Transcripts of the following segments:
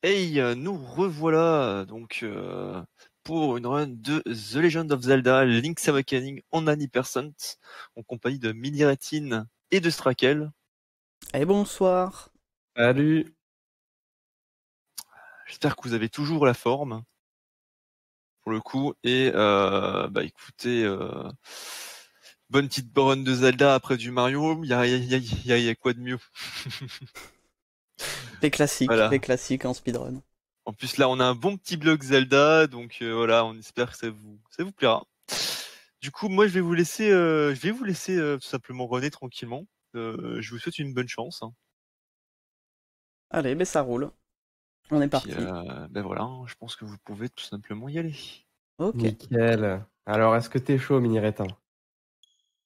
Hey, nous revoilà pour une run de The Legend of Zelda Link's Awakening en Annie% en compagnie de Mini Rétine et de Strakel. Et bonsoir. Salut. J'espère que vous avez toujours la forme pour le coup et écoutez, bonne petite run de Zelda après du Mario, y a quoi de mieux? Les classiques, Voilà. les classiques en speedrun. En plus là on a un bon petit bloc Zelda, donc voilà, on espère que ça vous plaira. Du coup, moi je vais vous laisser tout simplement runner tranquillement. Je vous souhaite une bonne chance. Allez, ben ça roule. On est parti. Voilà, je pense que vous pouvez tout simplement y aller. Ok. Nickel. Alors, est-ce que t'es chaud, Mini Rétin?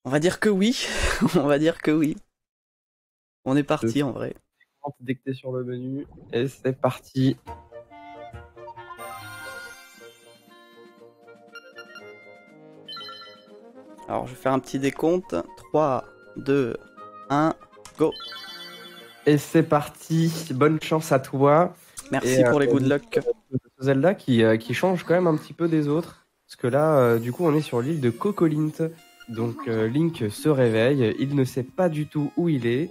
On va dire que oui. On va dire que oui. On est parti en vrai. Dès que t'es sur le menu, et c'est parti. Alors je vais faire un petit décompte. 3, 2, 1, go. Et c'est parti. Bonne chance à toi. Merci pour les good luck. Zelda qui change quand même un petit peu des autres. Parce que là, du coup, on est sur l'île de Cocolint. Donc, Link se réveille. Il ne sait pas du tout où il est.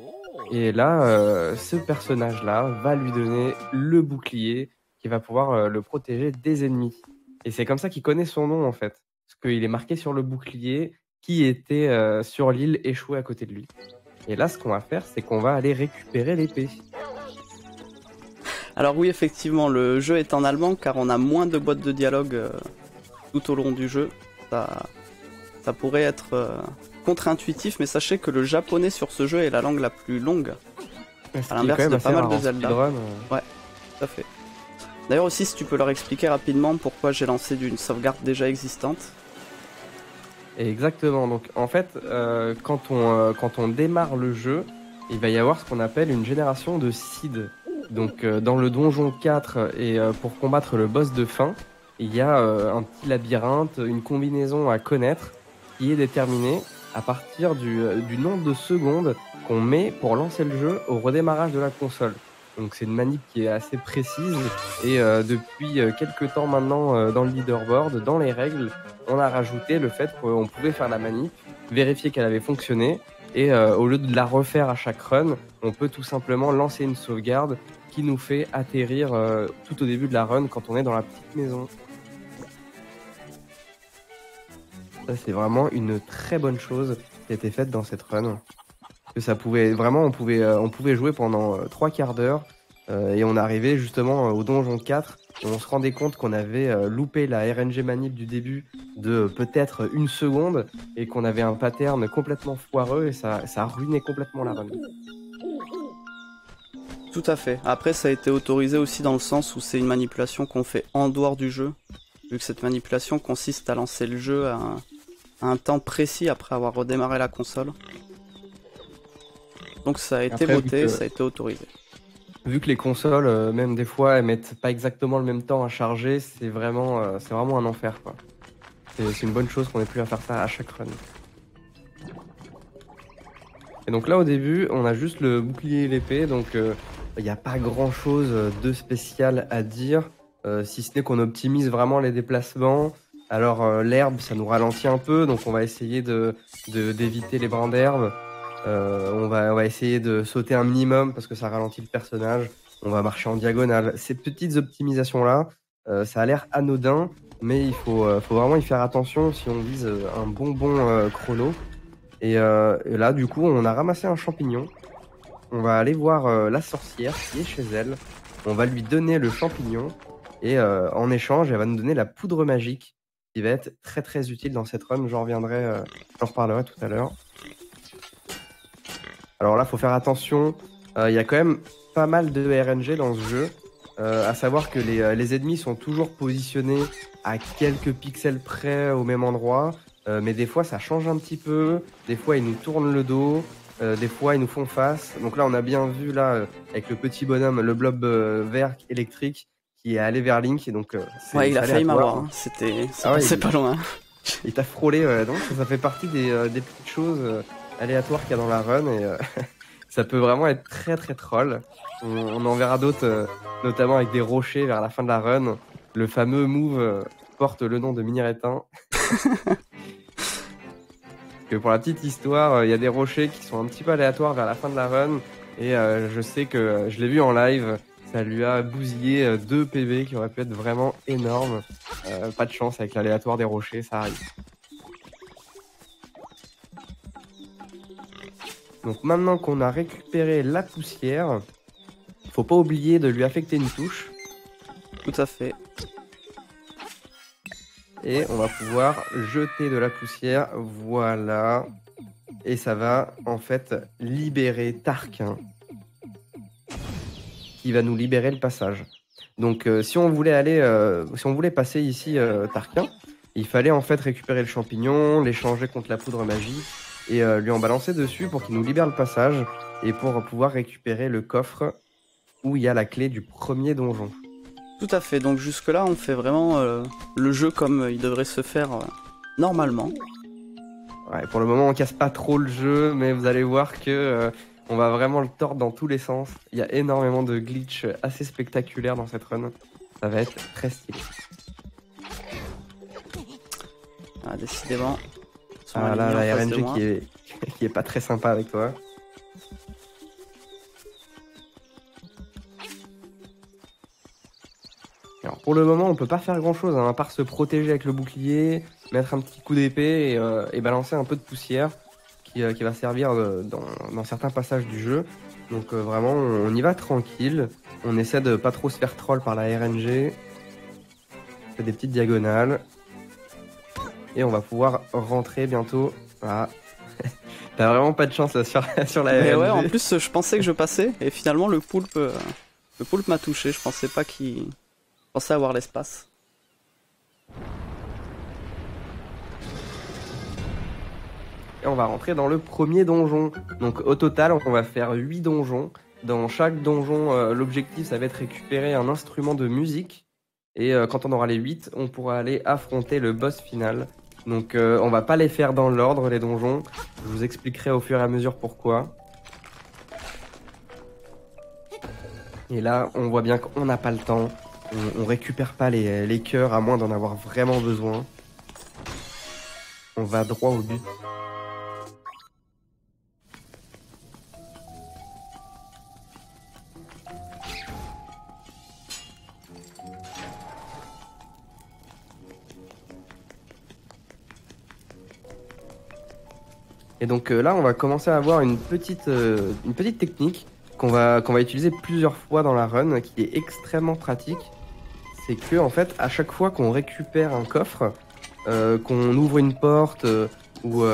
Et là, ce personnage-là va lui donner le bouclier qui va pouvoir le protéger des ennemis. Et c'est comme ça qu'il connaît son nom, en fait. Parce qu'il est marqué sur le bouclier qui était sur l'île échoué à côté de lui. Et là, ce qu'on va faire, c'est qu'on va aller récupérer l'épée. Alors oui, effectivement, le jeu est en allemand car on a moins de boîtes de dialogue tout au long du jeu. Ça pourrait être contre-intuitif, mais sachez que le japonais sur ce jeu est la langue la plus longue. À l'inverse de pas mal de Zelda. Ouais, tout à fait. D'ailleurs aussi, si tu peux leur expliquer rapidement pourquoi j'ai lancé d'une sauvegarde déjà existante. Exactement. Donc en fait, quand on démarre le jeu, il va y avoir ce qu'on appelle une génération de seeds. Donc dans le donjon 4 et pour combattre le boss de fin, il y a un petit labyrinthe, une combinaison à connaître qui est déterminée à partir du nombre de secondes qu'on met pour lancer le jeu au redémarrage de la console. Donc c'est une manip qui est assez précise et depuis quelques temps maintenant dans le leaderboard, dans les règles, on a rajouté le fait qu'on pouvait faire la manip, vérifier qu'elle avait fonctionné et au lieu de la refaire à chaque run, on peut tout simplement lancer une sauvegarde qui nous fait atterrir tout au début de la run quand on est dans la petite maison. Ça c'est vraiment une très bonne chose qui a été faite dans cette run. Que ça pouvait vraiment, on pouvait jouer pendant 3 quarts d'heure et on arrivait justement au donjon 4 et on se rendait compte qu'on avait loupé la RNG manip du début de peut-être 1 seconde et qu'on avait un pattern complètement foireux et ça ruinait complètement la run. Tout à fait. Après, ça a été autorisé aussi dans le sens où c'est une manipulation qu'on fait en dehors du jeu, vu que cette manipulation consiste à lancer le jeu à un temps précis après avoir redémarré la console. Donc ça a été voté, ça a été autorisé. Vu que les consoles, même des fois, elles mettent pas exactement le même temps à charger, c'est vraiment un enfer, quoi. C'est une bonne chose qu'on ait pu faire ça à chaque run. Et donc là, au début, on a juste le bouclier et l'épée, donc il n'y a pas grand-chose de spécial à dire, si ce n'est qu'on optimise vraiment les déplacements. Alors l'herbe, ça nous ralentit un peu, donc on va essayer d'éviter les brins d'herbe. On va essayer de sauter un minimum parce que ça ralentit le personnage. On va marcher en diagonale. Ces petites optimisations-là, ça a l'air anodin, mais il faut vraiment y faire attention si on vise un bon chrono. Et là, du coup, on a ramassé un champignon. On va aller voir la sorcière qui est chez elle. On va lui donner le champignon et en échange, elle va nous donner la poudre magique qui va être très très utile dans cette run. J'en reparlerai tout à l'heure. Alors là, faut faire attention. Il y a quand même pas mal de RNG dans ce jeu. À savoir que les ennemis sont toujours positionnés à quelques pixels près au même endroit. Mais des fois, ça change un petit peu. Des fois, ils nous tournent le dos. Des fois, ils nous font face. Donc là, on a bien vu là avec le petit bonhomme, le blob vert électrique qui est allé vers Link. Et donc, ouais, il a failli m'avoir. Hein. C'est pas loin. Il t'a frôlé. Donc ça fait partie des petites choses aléatoires qu'il y a dans la run et ça peut vraiment être très très troll. On en verra d'autres, notamment avec des rochers vers la fin de la run. Le fameux move porte le nom de Mini-Rétin. Que pour la petite histoire, il y a des rochers qui sont un petit peu aléatoires vers la fin de la run. Et je sais que je l'ai vu en live, ça lui a bousillé 2 PV qui auraient pu être vraiment énormes. Pas de chance avec l'aléatoire des rochers, ça arrive. Donc maintenant qu'on a récupéré la poussière, faut pas oublier de lui affecter une touche. Tout à fait. Et on va pouvoir jeter de la poussière, voilà. Et ça va en fait libérer Tarquin, qui va nous libérer le passage. Donc si on voulait passer ici Tarquin, il fallait en fait récupérer le champignon, l'échanger contre la poudre magique et lui en balancer dessus pour qu'il nous libère le passage et pour pouvoir récupérer le coffre où il y a la clé du premier donjon. Tout à fait, donc jusque là on fait vraiment le jeu comme il devrait se faire normalement. Ouais, pour le moment on casse pas trop le jeu, mais vous allez voir que on va vraiment le tordre dans tous les sens. Il y a énormément de glitch assez spectaculaires dans cette run. Ça va être très stylé. Ah, décidément. Ah là, la RNG qui est pas très sympa avec toi. Alors pour le moment on peut pas faire grand chose hein, à part se protéger avec le bouclier, mettre un petit coup d'épée et balancer un peu de poussière qui va servir dans certains passages du jeu. Donc vraiment on y va tranquille, on essaie de pas trop se faire troll par la RNG, on fait des petites diagonales et on va pouvoir rentrer bientôt. Ah. T'as vraiment pas de chance là sur la Mais RNG. ouais, en plus je pensais que je passais et finalement le poulpe m'a touché, je pensais pas qu'il... Je pensais avoir l'espace. Et on va rentrer dans le premier donjon. Donc au total, on va faire 8 donjons. Dans chaque donjon, l'objectif, ça va être récupérer un instrument de musique. Et quand on aura les 8, on pourra aller affronter le boss final. Donc on va pas les faire dans l'ordre, les donjons. Je vous expliquerai au fur et à mesure pourquoi. Et là, on voit bien qu'on n'a pas le temps. On récupère pas les cœurs à moins d'en avoir vraiment besoin. On va droit au but. Et donc là, on va commencer à avoir une petite technique qu'on va utiliser plusieurs fois dans la run, qui est extrêmement pratique. C'est que en fait, à chaque fois qu'on récupère un coffre, qu'on ouvre une porte ou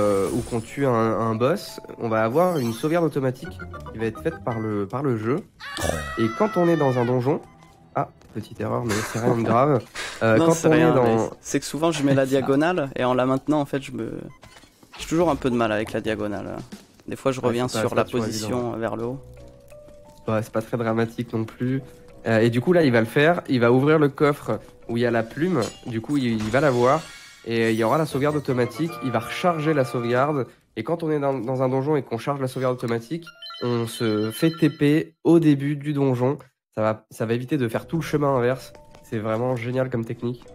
qu'on tue un boss, on va avoir une sauvegarde automatique qui va être faite par le jeu. Et quand on est dans un donjon, ah, petite erreur, mais c'est rien de grave. Non, quand c'est on rien, est dans, c'est que souvent je mets la diagonale et en la maintenant en fait j'ai toujours un peu de mal avec la diagonale. Des fois je reviens sur la position vers le haut. Ouais, c'est pas très dramatique non plus. Et du coup là il va le faire, il va ouvrir le coffre où il y a la plume, du coup il va la voir et il y aura la sauvegarde automatique, il va recharger la sauvegarde et quand on est dans un donjon et qu'on charge la sauvegarde automatique, on se fait TP au début du donjon, ça va éviter de faire tout le chemin inverse, c'est vraiment génial comme technique.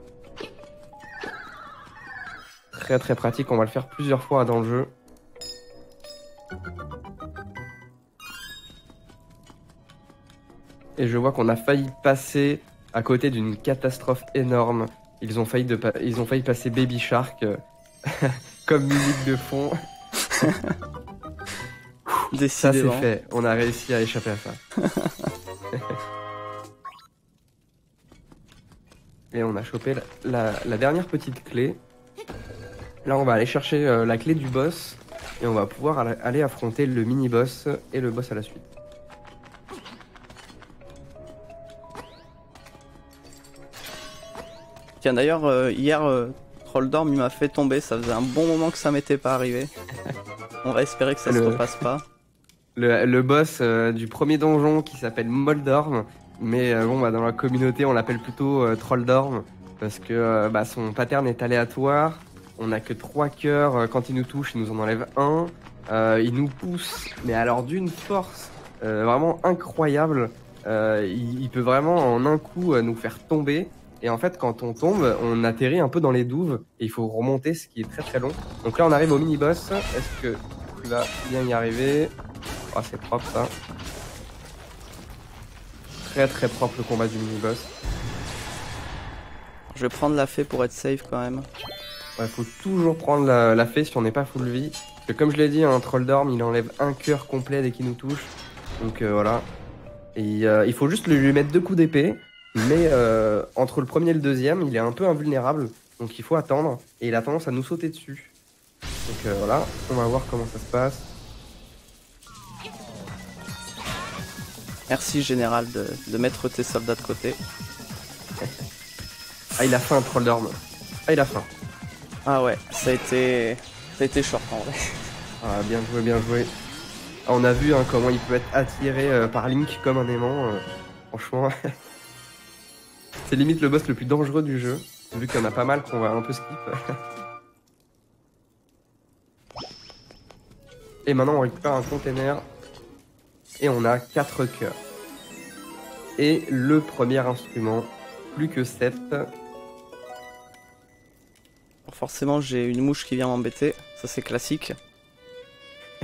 Très très pratique, on va le faire plusieurs fois dans le jeu. Et je vois qu'on a failli passer à côté d'une catastrophe énorme. Ils ont failli passer Baby Shark comme musique de fond. Ça c'est fait, on a réussi à échapper à ça. Et on a chopé la dernière petite clé. Là on va aller chercher la clé du boss et on va pouvoir aller affronter le mini-boss et le boss à la suite. Tiens d'ailleurs hier Trolldorm il m'a fait tomber, ça faisait un bon moment que ça m'était pas arrivé. On va espérer que ça se repasse pas. Le boss du premier donjon qui s'appelle Moldorm, mais bon bah dans la communauté on l'appelle plutôt Trolldorm parce que son pattern est aléatoire. On a que 3 cœurs, quand il nous touche il nous en enlève 1. Il nous pousse, mais alors d'une force vraiment incroyable. Il peut vraiment en un coup nous faire tomber. Et en fait, quand on tombe, on atterrit un peu dans les douves et il faut remonter, ce qui est très très long. Donc là, on arrive au mini-boss. Est-ce que tu vas bien y arriver? Oh, c'est propre ça. Très très propre le combat du mini-boss. Je vais prendre la fée pour être safe quand même. Ouais, faut toujours prendre la fée si on n'est pas full vie. Parce que comme je l'ai dit, un troll d'orme, il enlève un cœur complet dès qu'il nous touche. Donc voilà. Et il faut juste lui mettre 2 coups d'épée. Mais entre le premier et le deuxième, il est un peu invulnérable. Donc il faut attendre. Et il a tendance à nous sauter dessus. Donc voilà, on va voir comment ça se passe. Merci général de mettre tes soldats de côté. Ah, il a faim, troll d'orme. Ah, il a faim. Ah ouais, ça a été short en vrai. Ah, bien joué, bien joué. Ah, on a vu hein, comment il peut être attiré par Link comme un aimant. Franchement, c'est limite le boss le plus dangereux du jeu. Vu qu'il y en a pas mal qu'on va un peu skip. Et maintenant on récupère un container. Et on a 4 cœurs. Et le premier instrument, plus que 7. Forcément, j'ai une mouche qui vient m'embêter. Ça, c'est classique.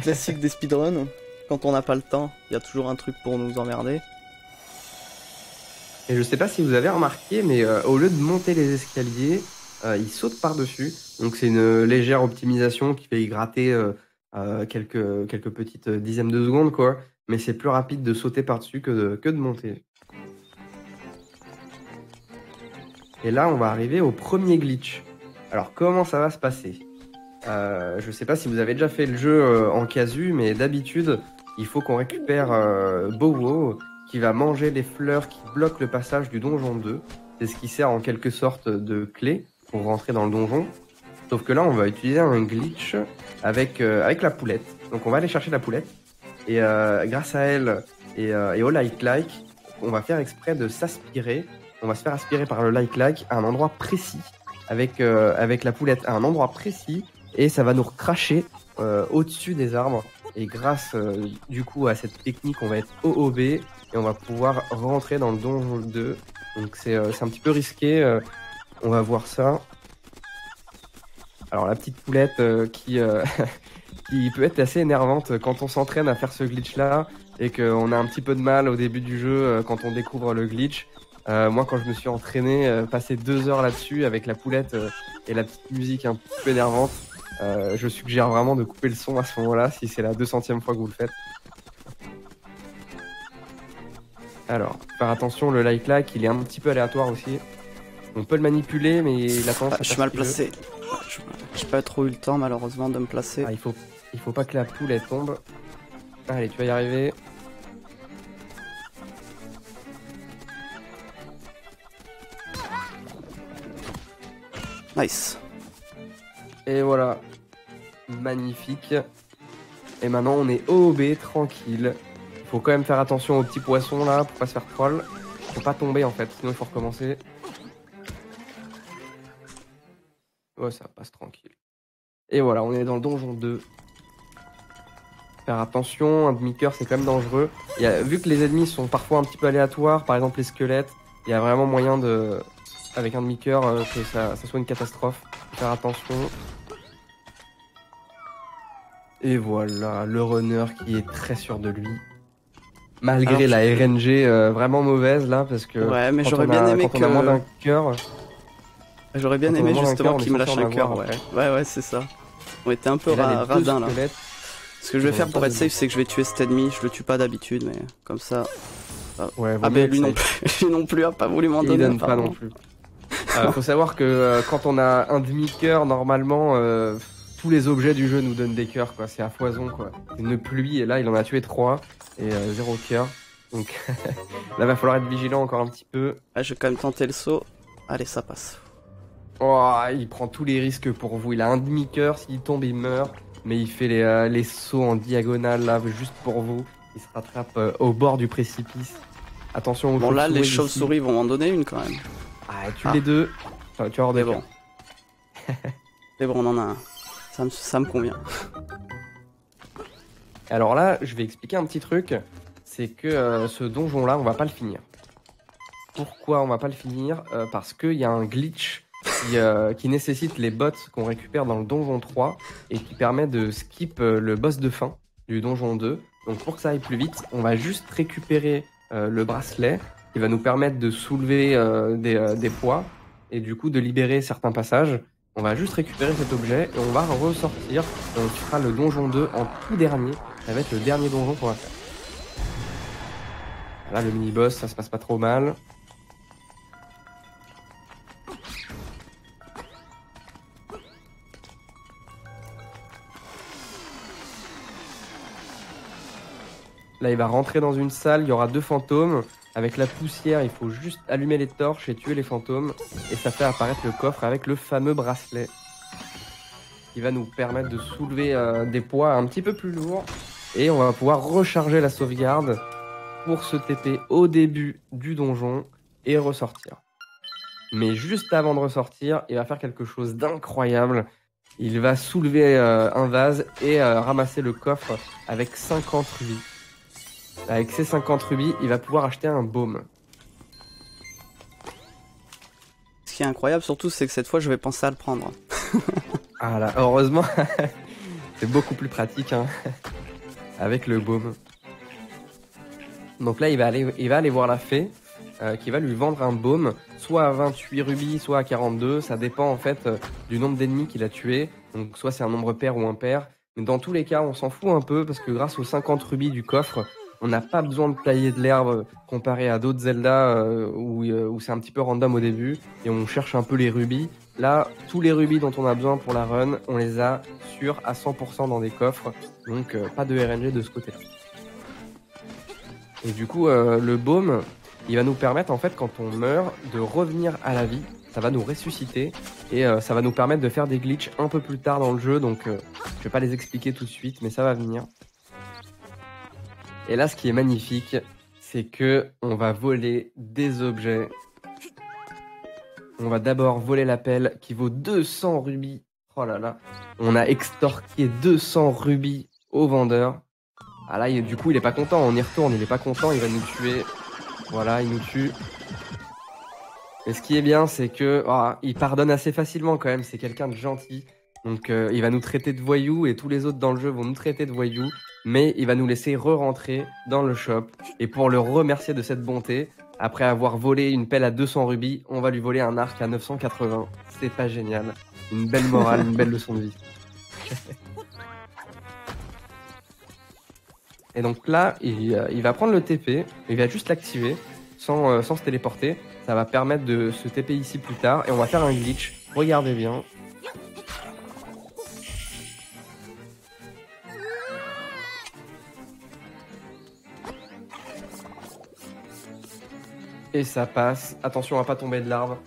Classique des speedruns. Quand on n'a pas le temps, il y a toujours un truc pour nous emmerder. Et je sais pas si vous avez remarqué, mais au lieu de monter les escaliers, il saute par-dessus. Donc c'est une légère optimisation qui fait gratter quelques petites dizaines de secondes, quoi. Mais c'est plus rapide de sauter par-dessus que de monter. Et là, on va arriver au premier glitch. Alors, comment ça va se passer? Je sais pas si vous avez déjà fait le jeu en casu, mais d'habitude, il faut qu'on récupère Bow-Wow, qui va manger les fleurs qui bloquent le passage du donjon 2. C'est ce qui sert en quelque sorte de clé pour rentrer dans le donjon. Sauf que là, on va utiliser un glitch avec la poulette. Donc, on va aller chercher la poulette. Et grâce à elle et au like, on va faire exprès de s'aspirer. On va se faire aspirer par le like à un endroit précis. Avec la poulette à un endroit précis. Et ça va nous recracher au-dessus des arbres. Et grâce du coup à cette technique, on va être OOB. Et on va pouvoir rentrer dans le donjon 2. Donc c'est un petit peu risqué. On va voir ça. Alors la petite poulette qui peut être assez énervante quand on s'entraîne à faire ce glitch là et qu'on a un petit peu de mal au début du jeu quand on découvre le glitch. Moi quand je me suis entraîné, passer 2 heures là-dessus avec la poulette et la petite musique un peu énervante, je suggère vraiment de couper le son à ce moment-là si c'est la 200e fois que vous le faites. Alors, faire attention, le like il est un petit peu aléatoire aussi. On peut le manipuler mais il a tendance à je suis mal placé. J'ai pas trop eu le temps malheureusement de me placer. Ah, il faut pas que la poule elle tombe. Allez, tu vas y arriver. Nice. Et voilà. Magnifique. Et maintenant on est OOB, tranquille. Faut quand même faire attention aux petits poissons là pour pas se faire troll. Faut pas tomber en fait, sinon il faut recommencer. Ouais, ça passe tranquille. Et voilà, on est dans le donjon 2. Faire attention, un demi-cœur c'est quand même dangereux. Vu que les ennemis sont parfois un petit peu aléatoires, par exemple les squelettes, il y a vraiment moyen de, avec un demi-cœur, que ça soit une catastrophe. Faire attention. Et voilà, le runner qui est très sûr de lui. Malgré la RNG vraiment mauvaise là, parce que ouais, mais j'aurais bien aimé quand on a moins d'un cœur. J'aurais bien aimé justement qu'il me lâche un cœur, ouais. Ouais, c'est ça. On était un peu radin là. Ce que je vais faire pour être safe, c'est que je vais tuer cet ennemi. Je le tue pas d'habitude, mais comme ça. Ouais, ah ben lui non plus a pas voulu m'en donner. Il donne pas non plus. Faut savoir que quand on a un demi-cœur, normalement, tous les objets du jeu nous donnent des cœurs, quoi. C'est à foison, quoi. Une pluie, et là, il en a tué 3 et 0 cœur. Donc là, va falloir être vigilant encore un petit peu. Ah, je vais quand même tenter le saut. Allez, ça passe. Oh, il prend tous les risques pour vous. Il a un demi-cœur, s'il tombe, il meurt. Mais il fait les sauts en diagonale, là, juste pour vous. Il se rattrape au bord du précipice. Attention aux chauves-souris. Bon, là, les chauves-souris vont en donner une, quand même. Ah, tue les deux. Enfin, tu vas avoir des bon. C'est bon, on en a un. Ça me convient. Alors là, je vais expliquer un petit truc. C'est que ce donjon-là, on va pas le finir. Pourquoi on va pas le finir? Parce qu'il y a un glitch qui nécessite les bots qu'on récupère dans le donjon 3 et qui permet de skip le boss de fin du donjon 2. Donc pour que ça aille plus vite, on va juste récupérer le bracelet qui va nous permettre de soulever des poids et du coup de libérer certains passages. On va juste récupérer cet objet et on va ressortir. Et on fera le donjon 2 en tout dernier. Ça va être le dernier donjon qu'on va faire. Là, le mini-boss, ça se passe pas trop mal. Là, il va rentrer dans une salle, il y aura 2 fantômes. Avec la poussière, il faut juste allumer les torches et tuer les fantômes. Et ça fait apparaître le coffre avec le fameux bracelet. Qui va nous permettre de soulever des poids un petit peu plus lourds. Et on va pouvoir recharger la sauvegarde pour se TP au début du donjon et ressortir. Mais juste avant de ressortir, il va faire quelque chose d'incroyable. Il va soulever un vase et ramasser le coffre avec 50 rubis. Avec ces 50 rubis, il va pouvoir acheter un baume. Ce qui est incroyable surtout, c'est que cette fois, je vais penser à le prendre. Ah là, heureusement, c'est beaucoup plus pratique hein, avec le baume. Donc là, il va aller voir la fée qui va lui vendre un baume, soit à 28 rubis, soit à 42. Ça dépend en fait du nombre d'ennemis qu'il a tué. Donc soit c'est un nombre pair ou impair. Mais dans tous les cas, on s'en fout un peu parce que grâce aux 50 rubis du coffre, on n'a pas besoin de tailler de l'herbe comparé à d'autres Zelda où c'est un petit peu random au début et on cherche un peu les rubis. Là, tous les rubis dont on a besoin pour la run, on les a sûrs à 100% dans des coffres. Donc pas de RNG de ce côté-là. Et du coup, le baume, il va nous permettre en fait quand on meurt de revenir à la vie. Ça va nous ressusciter et ça va nous permettre de faire des glitches un peu plus tard dans le jeu. Donc je vais pas les expliquer tout de suite, mais ça va venir. Et là, ce qui est magnifique, c'est que on va voler des objets. On va d'abord voler la pelle qui vaut 200 rubis. Oh là là. On a extorqué 200 rubis au vendeur. Ah là, du coup, il est pas content. On y retourne, il est pas content. Il va nous tuer. Voilà, il nous tue. Et ce qui est bien, c'est que il pardonne assez facilement quand même. C'est quelqu'un de gentil. Donc, il va nous traiter de voyous et tous les autres dans le jeu vont nous traiter de voyous. Mais il va nous laisser re-rentrer dans le shop. Et pour le remercier de cette bonté, après avoir volé une pelle à 200 rubis, on va lui voler un arc à 980. C'est pas génial. Une belle morale, une belle leçon de vie. Et donc là, il va prendre le TP, il va juste l'activer sans se téléporter. Ça va permettre de se TP ici plus tard et on va faire un glitch. Regardez bien. Et ça passe. Attention à pas tomber de l'arbre.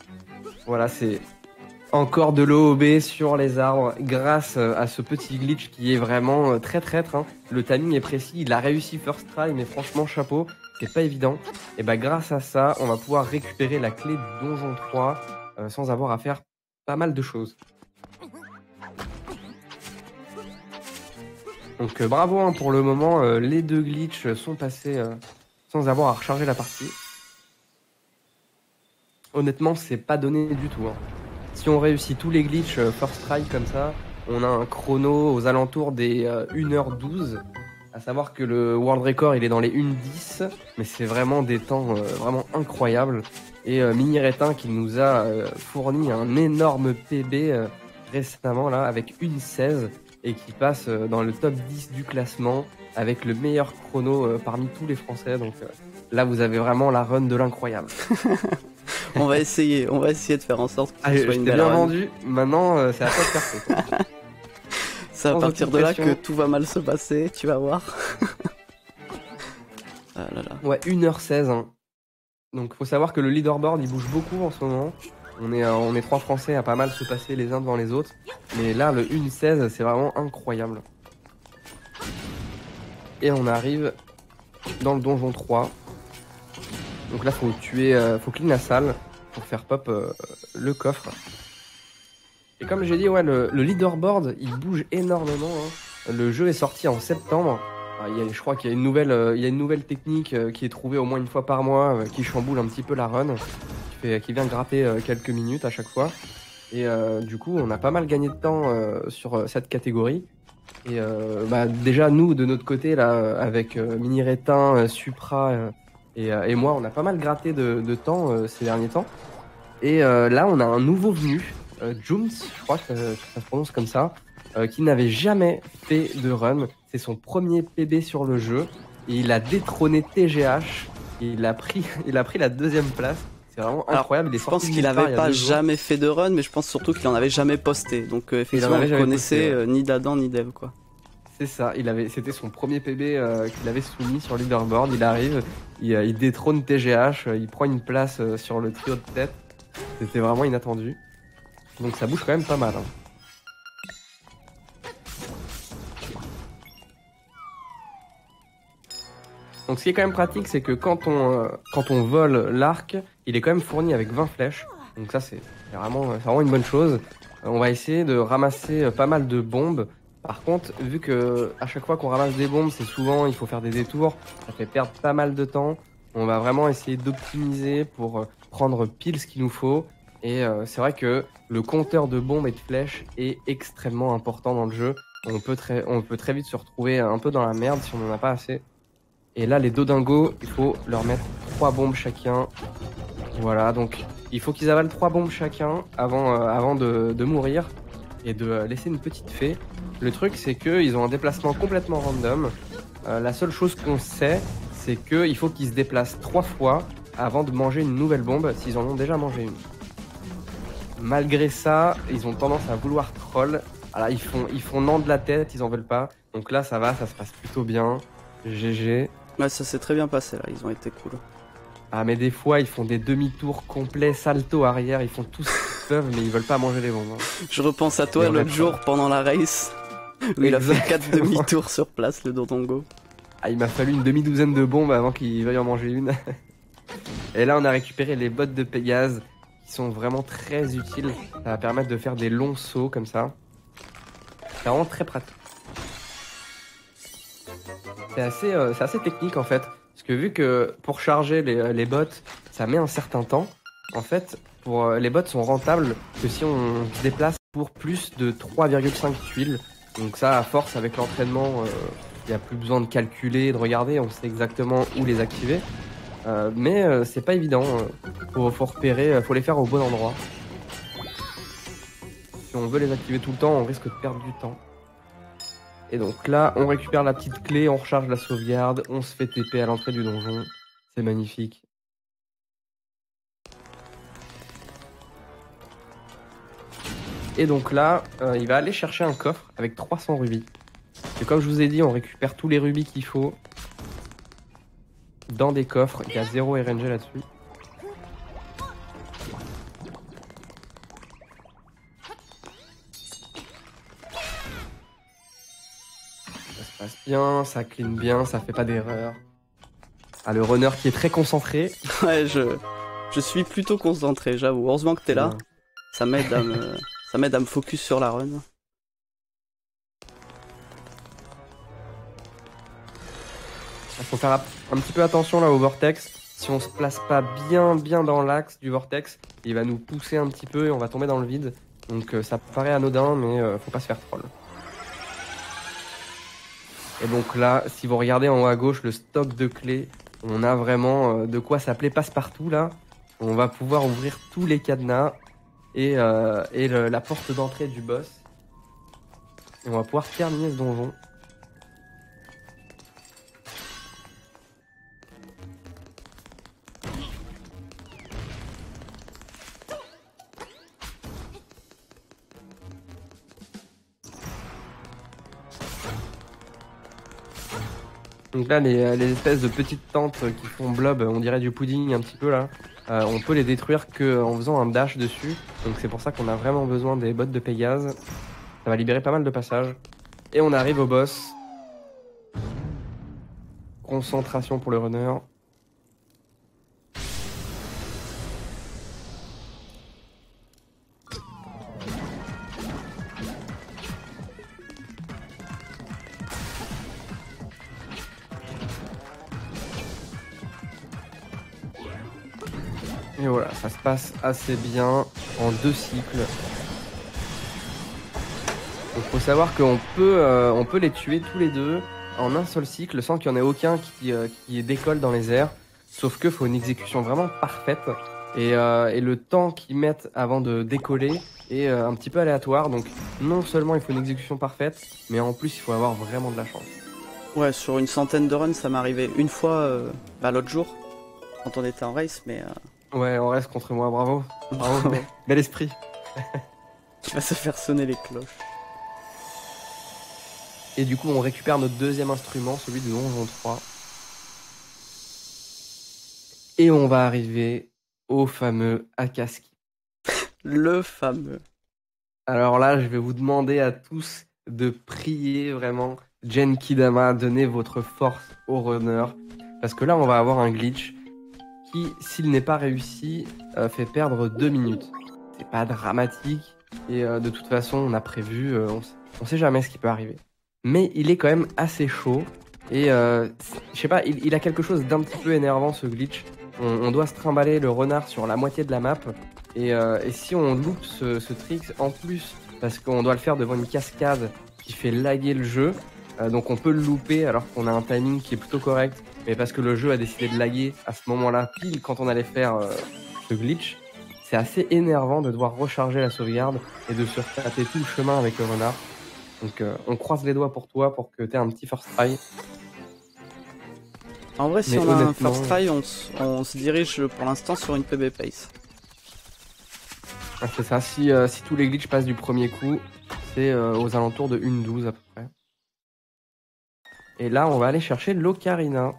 Voilà, c'est encore de l'OOB sur les arbres grâce à ce petit glitch qui est vraiment très traître. Hein. Le timing est précis, il a réussi first try, mais franchement chapeau, c'est pas évident. Et bah grâce à ça, on va pouvoir récupérer la clé du donjon 3 sans avoir à faire pas mal de choses. Donc bravo hein, pour le moment, les 2 glitches sont passés sans avoir à recharger la partie. Honnêtement, c'est pas donné du tout. Hein. Si on réussit tous les glitches first try comme ça, on a un chrono aux alentours des 1h12. À savoir que le world record il est dans les 1h10, mais c'est vraiment des temps vraiment incroyables. Et Mini Rétin qui nous a fourni un énorme PB récemment là avec 1h16 et qui passe dans le top 10 du classement avec le meilleur chrono parmi tous les Français. Donc là vous avez vraiment la run de l'incroyable. On va essayer de faire en sorte que ce soit je une t'ai belle bien run. vendu, maintenant c'est à toi de faire ça. C'est à Sans partir de aucune là pression. que tout va mal se passer, tu vas voir. Ah là là. Ouais, 1h16. Hein. Donc faut savoir que le leaderboard il bouge beaucoup en ce moment. On est 3 Français à pas mal se passer les uns devant les autres. Mais là, le 1h16, c'est vraiment incroyable. Et on arrive dans le donjon 3. Donc là, faut clean la salle pour faire pop le coffre. Et comme j'ai dit, ouais, le leaderboard, il bouge énormément. Hein. Le jeu est sorti en septembre. Je crois qu'il y a il y a une nouvelle technique qui est trouvée au moins une fois par mois, qui chamboule un petit peu la run, qui vient grapper quelques minutes à chaque fois. Et du coup, on a pas mal gagné de temps sur cette catégorie. Et déjà, nous, de notre côté, là, avec Mini Rétin, Supra et moi, on a pas mal gratté de temps ces derniers temps. Et là, on a un nouveau venu, Jooms, je crois que ça se prononce comme ça, qui n'avait jamais fait de run. C'est son premier PB sur le jeu. Et il a détrôné TGH. Et il a pris la 2e place. C'est vraiment incroyable. Je pense qu'il avait pas jamais fait de run, mais je pense surtout qu'il en avait jamais posté. Donc effectivement, on connaissait ni d'Adam ni d'Eve, quoi. C'est ça, c'était son premier PB qu'il avait soumis sur leaderboard. Il arrive, il détrône TGH, il prend une place sur le trio de tête. C'était vraiment inattendu. Donc ça bouge quand même pas mal. Hein. Donc ce qui est quand même pratique, c'est que quand on vole l'arc, il est quand même fourni avec 20 flèches. Donc ça c'est vraiment une bonne chose. On va essayer de ramasser pas mal de bombes. Par contre, vu que à chaque fois qu'on ramasse des bombes, c'est souvent il faut faire des détours, ça fait perdre pas mal de temps. On va vraiment essayer d'optimiser pour prendre pile ce qu'il nous faut. Et c'est vrai que le compteur de bombes et de flèches est extrêmement important dans le jeu. On peut très vite se retrouver un peu dans la merde si on n'en a pas assez. Et là, les dodingos, il faut leur mettre 3 bombes chacun. Voilà, donc il faut qu'ils avalent 3 bombes chacun avant de mourir et de laisser une petite fée. Le truc, c'est qu'ils ont un déplacement complètement random. La seule chose qu'on sait, c'est qu'il faut qu'ils se déplacent 3 fois avant de manger une nouvelle bombe s'ils en ont déjà mangé une. Malgré ça, ils ont tendance à vouloir troll. Alors, ils font non de la tête, ils en veulent pas. Donc là, ça va, ça se passe plutôt bien. GG. Ouais, ça s'est très bien passé là, ils ont été cool. Ah, mais des fois, ils font des demi-tours complets, salto arrière, ils font tout ce qu'ils peuvent, mais ils veulent pas manger les bombes. Hein. Je repense à toi l'autre jour pendant la race, où il a fait 4 demi-tours sur place, le Dodongo. Ah, il m'a fallu une demi-douzaine de bombes avant qu'il veuille en manger une. Et là, on a récupéré les bottes de Pégase, qui sont vraiment très utiles. Ça va permettre de faire des longs sauts comme ça. C'est vraiment très pratique. C'est assez technique en fait. Parce que vu que pour charger les bots, ça met un certain temps, en fait, les bots sont rentables que si on se déplace pour plus de 3,5 tuiles. Donc ça, à force, avec l'entraînement, il n'y a plus besoin de calculer, de regarder, on sait exactement où les activer. Mais c'est pas évident, faut repérer, faut les faire au bon endroit. Si on veut les activer tout le temps, on risque de perdre du temps. Et donc là, on récupère la petite clé, on recharge la sauvegarde, on se fait TP à l'entrée du donjon. C'est magnifique. Et donc là, il va aller chercher un coffre avec 300 rubis. Et comme je vous ai dit, on récupère tous les rubis qu'il faut dans des coffres. Il y a 0 RNG là-dessus. Ça se passe bien, ça clean bien, ça fait pas d'erreur. Ah, le runner qui est très concentré. Ouais, je suis plutôt concentré, j'avoue. Heureusement que t'es là. Ouais. Ça m'aide à me focus sur la run. Il faut faire un petit peu attention là au vortex. Si on se place pas bien dans l'axe du vortex, il va nous pousser un petit peu et on va tomber dans le vide. Donc ça paraît anodin, mais faut pas se faire troll. Et donc là, si vous regardez en haut à gauche le stock de clés, on a vraiment de quoi s'appeler passe-partout là. On va pouvoir ouvrir tous les cadenas et la porte d'entrée du boss. Et on va pouvoir terminer ce donjon. Donc là, les espèces de petites tentes qui font blob, on dirait du pudding un petit peu là, on peut les détruire qu'en faisant un dash dessus. Donc c'est pour ça qu'on a vraiment besoin des bottes de Pégase. Ça va libérer pas mal de passages. Et on arrive au boss. Concentration pour le runner. Et voilà, ça se passe assez bien en 2 cycles. Il faut savoir qu'on peut les tuer tous les deux en un seul cycle sans qu'il y en ait aucun qui décolle dans les airs. Sauf qu'il faut une exécution vraiment parfaite. Et le temps qu'ils mettent avant de décoller est un petit peu aléatoire. Donc non seulement il faut une exécution parfaite, mais en plus il faut avoir vraiment de la chance. Ouais, sur une centaine de runs, ça m'est arrivé une fois l'autre jour, quand on était en race, mais... Ouais, on reste contre moi, bravo. Bravo, bel esprit. Tu vas se faire sonner les cloches. Et du coup, on récupère notre deuxième instrument, celui de Donjon 3. Et on va arriver au fameux Akaski. Le fameux. Alors là, je vais vous demander à tous de prier vraiment Genkidama, donnez votre force au runner. Parce que là, on va avoir un glitch qui, s'il n'est pas réussi, fait perdre 2 minutes. C'est pas dramatique. Et de toute façon, on a prévu, on sait jamais ce qui peut arriver. Mais il est quand même assez chaud. Et je sais pas, il a quelque chose d'un petit peu énervant ce glitch. On doit se trimballer le renard sur la moitié de la map. Et si on loupe ce trick, en plus, parce qu'on doit le faire devant une cascade qui fait laguer le jeu, donc on peut le louper alors qu'on a un timing qui est plutôt correct, mais parce que le jeu a décidé de laguer à ce moment-là, pile quand on allait faire ce glitch, c'est assez énervant de devoir recharger la sauvegarde et de se retaper tout le chemin avec le renard. Donc on croise les doigts pour toi pour que tu aies un petit first try. En vrai, si on a un first try, on se dirige pour l'instant sur une PB pace. Ah, c'est ça, si tous les glitches passent du premier coup, c'est aux alentours de 1.12 à peu près. Et là, on va aller chercher l'ocarina.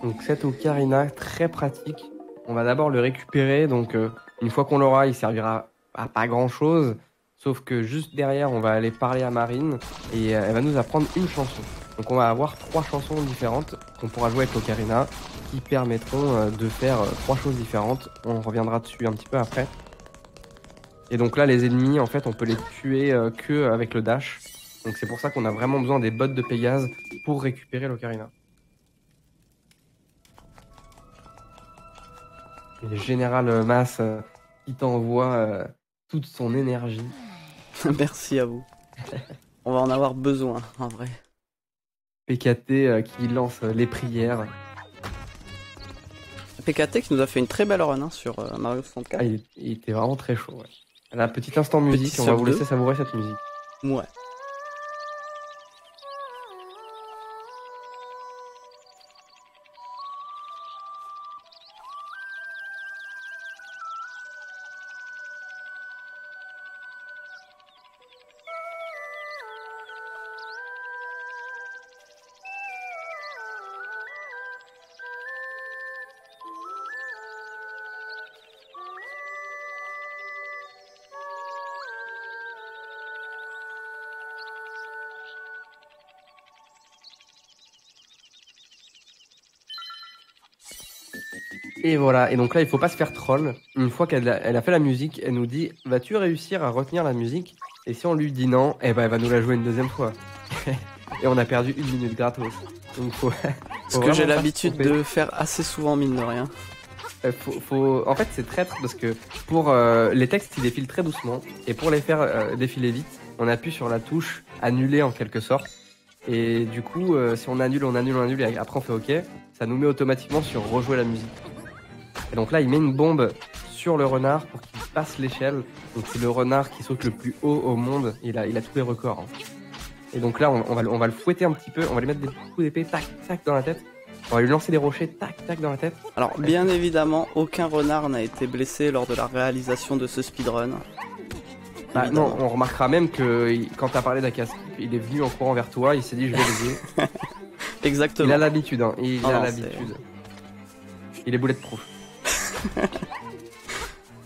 Donc cet ocarina, très pratique. On va d'abord le récupérer, donc une fois qu'on l'aura, il servira à pas grand chose. Sauf que juste derrière, on va aller parler à Marine et elle va nous apprendre une chanson. Donc on va avoir 3 chansons différentes qu'on pourra jouer avec l'ocarina qui permettront de faire 3 choses différentes. On reviendra dessus un petit peu après. Et donc là, les ennemis, en fait, on peut les tuer que avec le dash. Donc c'est pour ça qu'on a vraiment besoin des bottes de Pégase pour récupérer l'ocarina. Et le général Mas qui t'envoie toute son énergie. Merci à vous. On va en avoir besoin, en vrai. PKT qui lance les prières. PKT qui nous a fait une très belle run sur Mario 64. Ah, il était vraiment très chaud. Ouais. La petit instant musique, on va vous laisser savourer cette musique. Ouais. Et voilà, et donc là il faut pas se faire troll. Une fois qu'elle a fait la musique, elle nous dit vas-tu réussir à retenir la musique? Et si on lui dit non, eh ben elle va nous la jouer une deuxième fois. Et on a perdu 1 minute gratos. Donc faut Ce que j'ai l'habitude de faire assez souvent, mine de rien. En fait c'est traître parce que pour les textes ils défilent très doucement. Et pour les faire défiler vite, on appuie sur la touche annuler en quelque sorte. Et du coup si on annule et après on fait ok, ça nous met automatiquement sur rejouer la musique. Et donc là, il met une bombe sur le renard pour qu'il passe l'échelle. Donc c'est le renard qui saute le plus haut au monde. Il a tous les records. Hein. Et donc là, on va le fouetter un petit peu. On va lui mettre des coups d'épée, tac, tac, dans la tête. On va lui lancer des rochers, tac, tac, dans la tête. Alors, bien évidemment, aucun renard n'a été blessé lors de la réalisation de ce speedrun. Bah, non, on remarquera même que quand t'as parlé d'Akaski, il est venu en courant vers toi. Il s'est dit, je vais l'aider. Exactement. Il a l'habitude. Hein. Il a l'habitude. Il est bulletproof.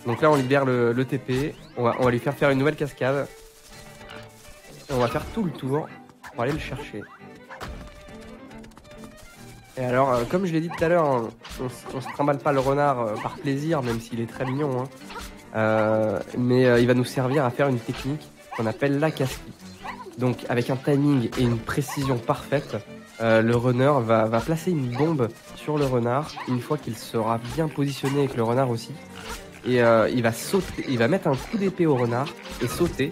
Donc là on libère le TP, on va lui faire une nouvelle cascade. Et on va faire tout le tour pour aller le chercher. Et alors comme je l'ai dit tout à l'heure, hein, on se trimballe pas le renard par plaisir, même s'il est très mignon. Hein. Mais il va nous servir à faire une technique qu'on appelle l'Akaski. Donc avec un timing et une précision parfaite, le runner va placer une bombe sur le renard une fois qu'il sera bien positionné avec le renard aussi. Et il va sauter, il va mettre un coup d'épée au renard et sauter.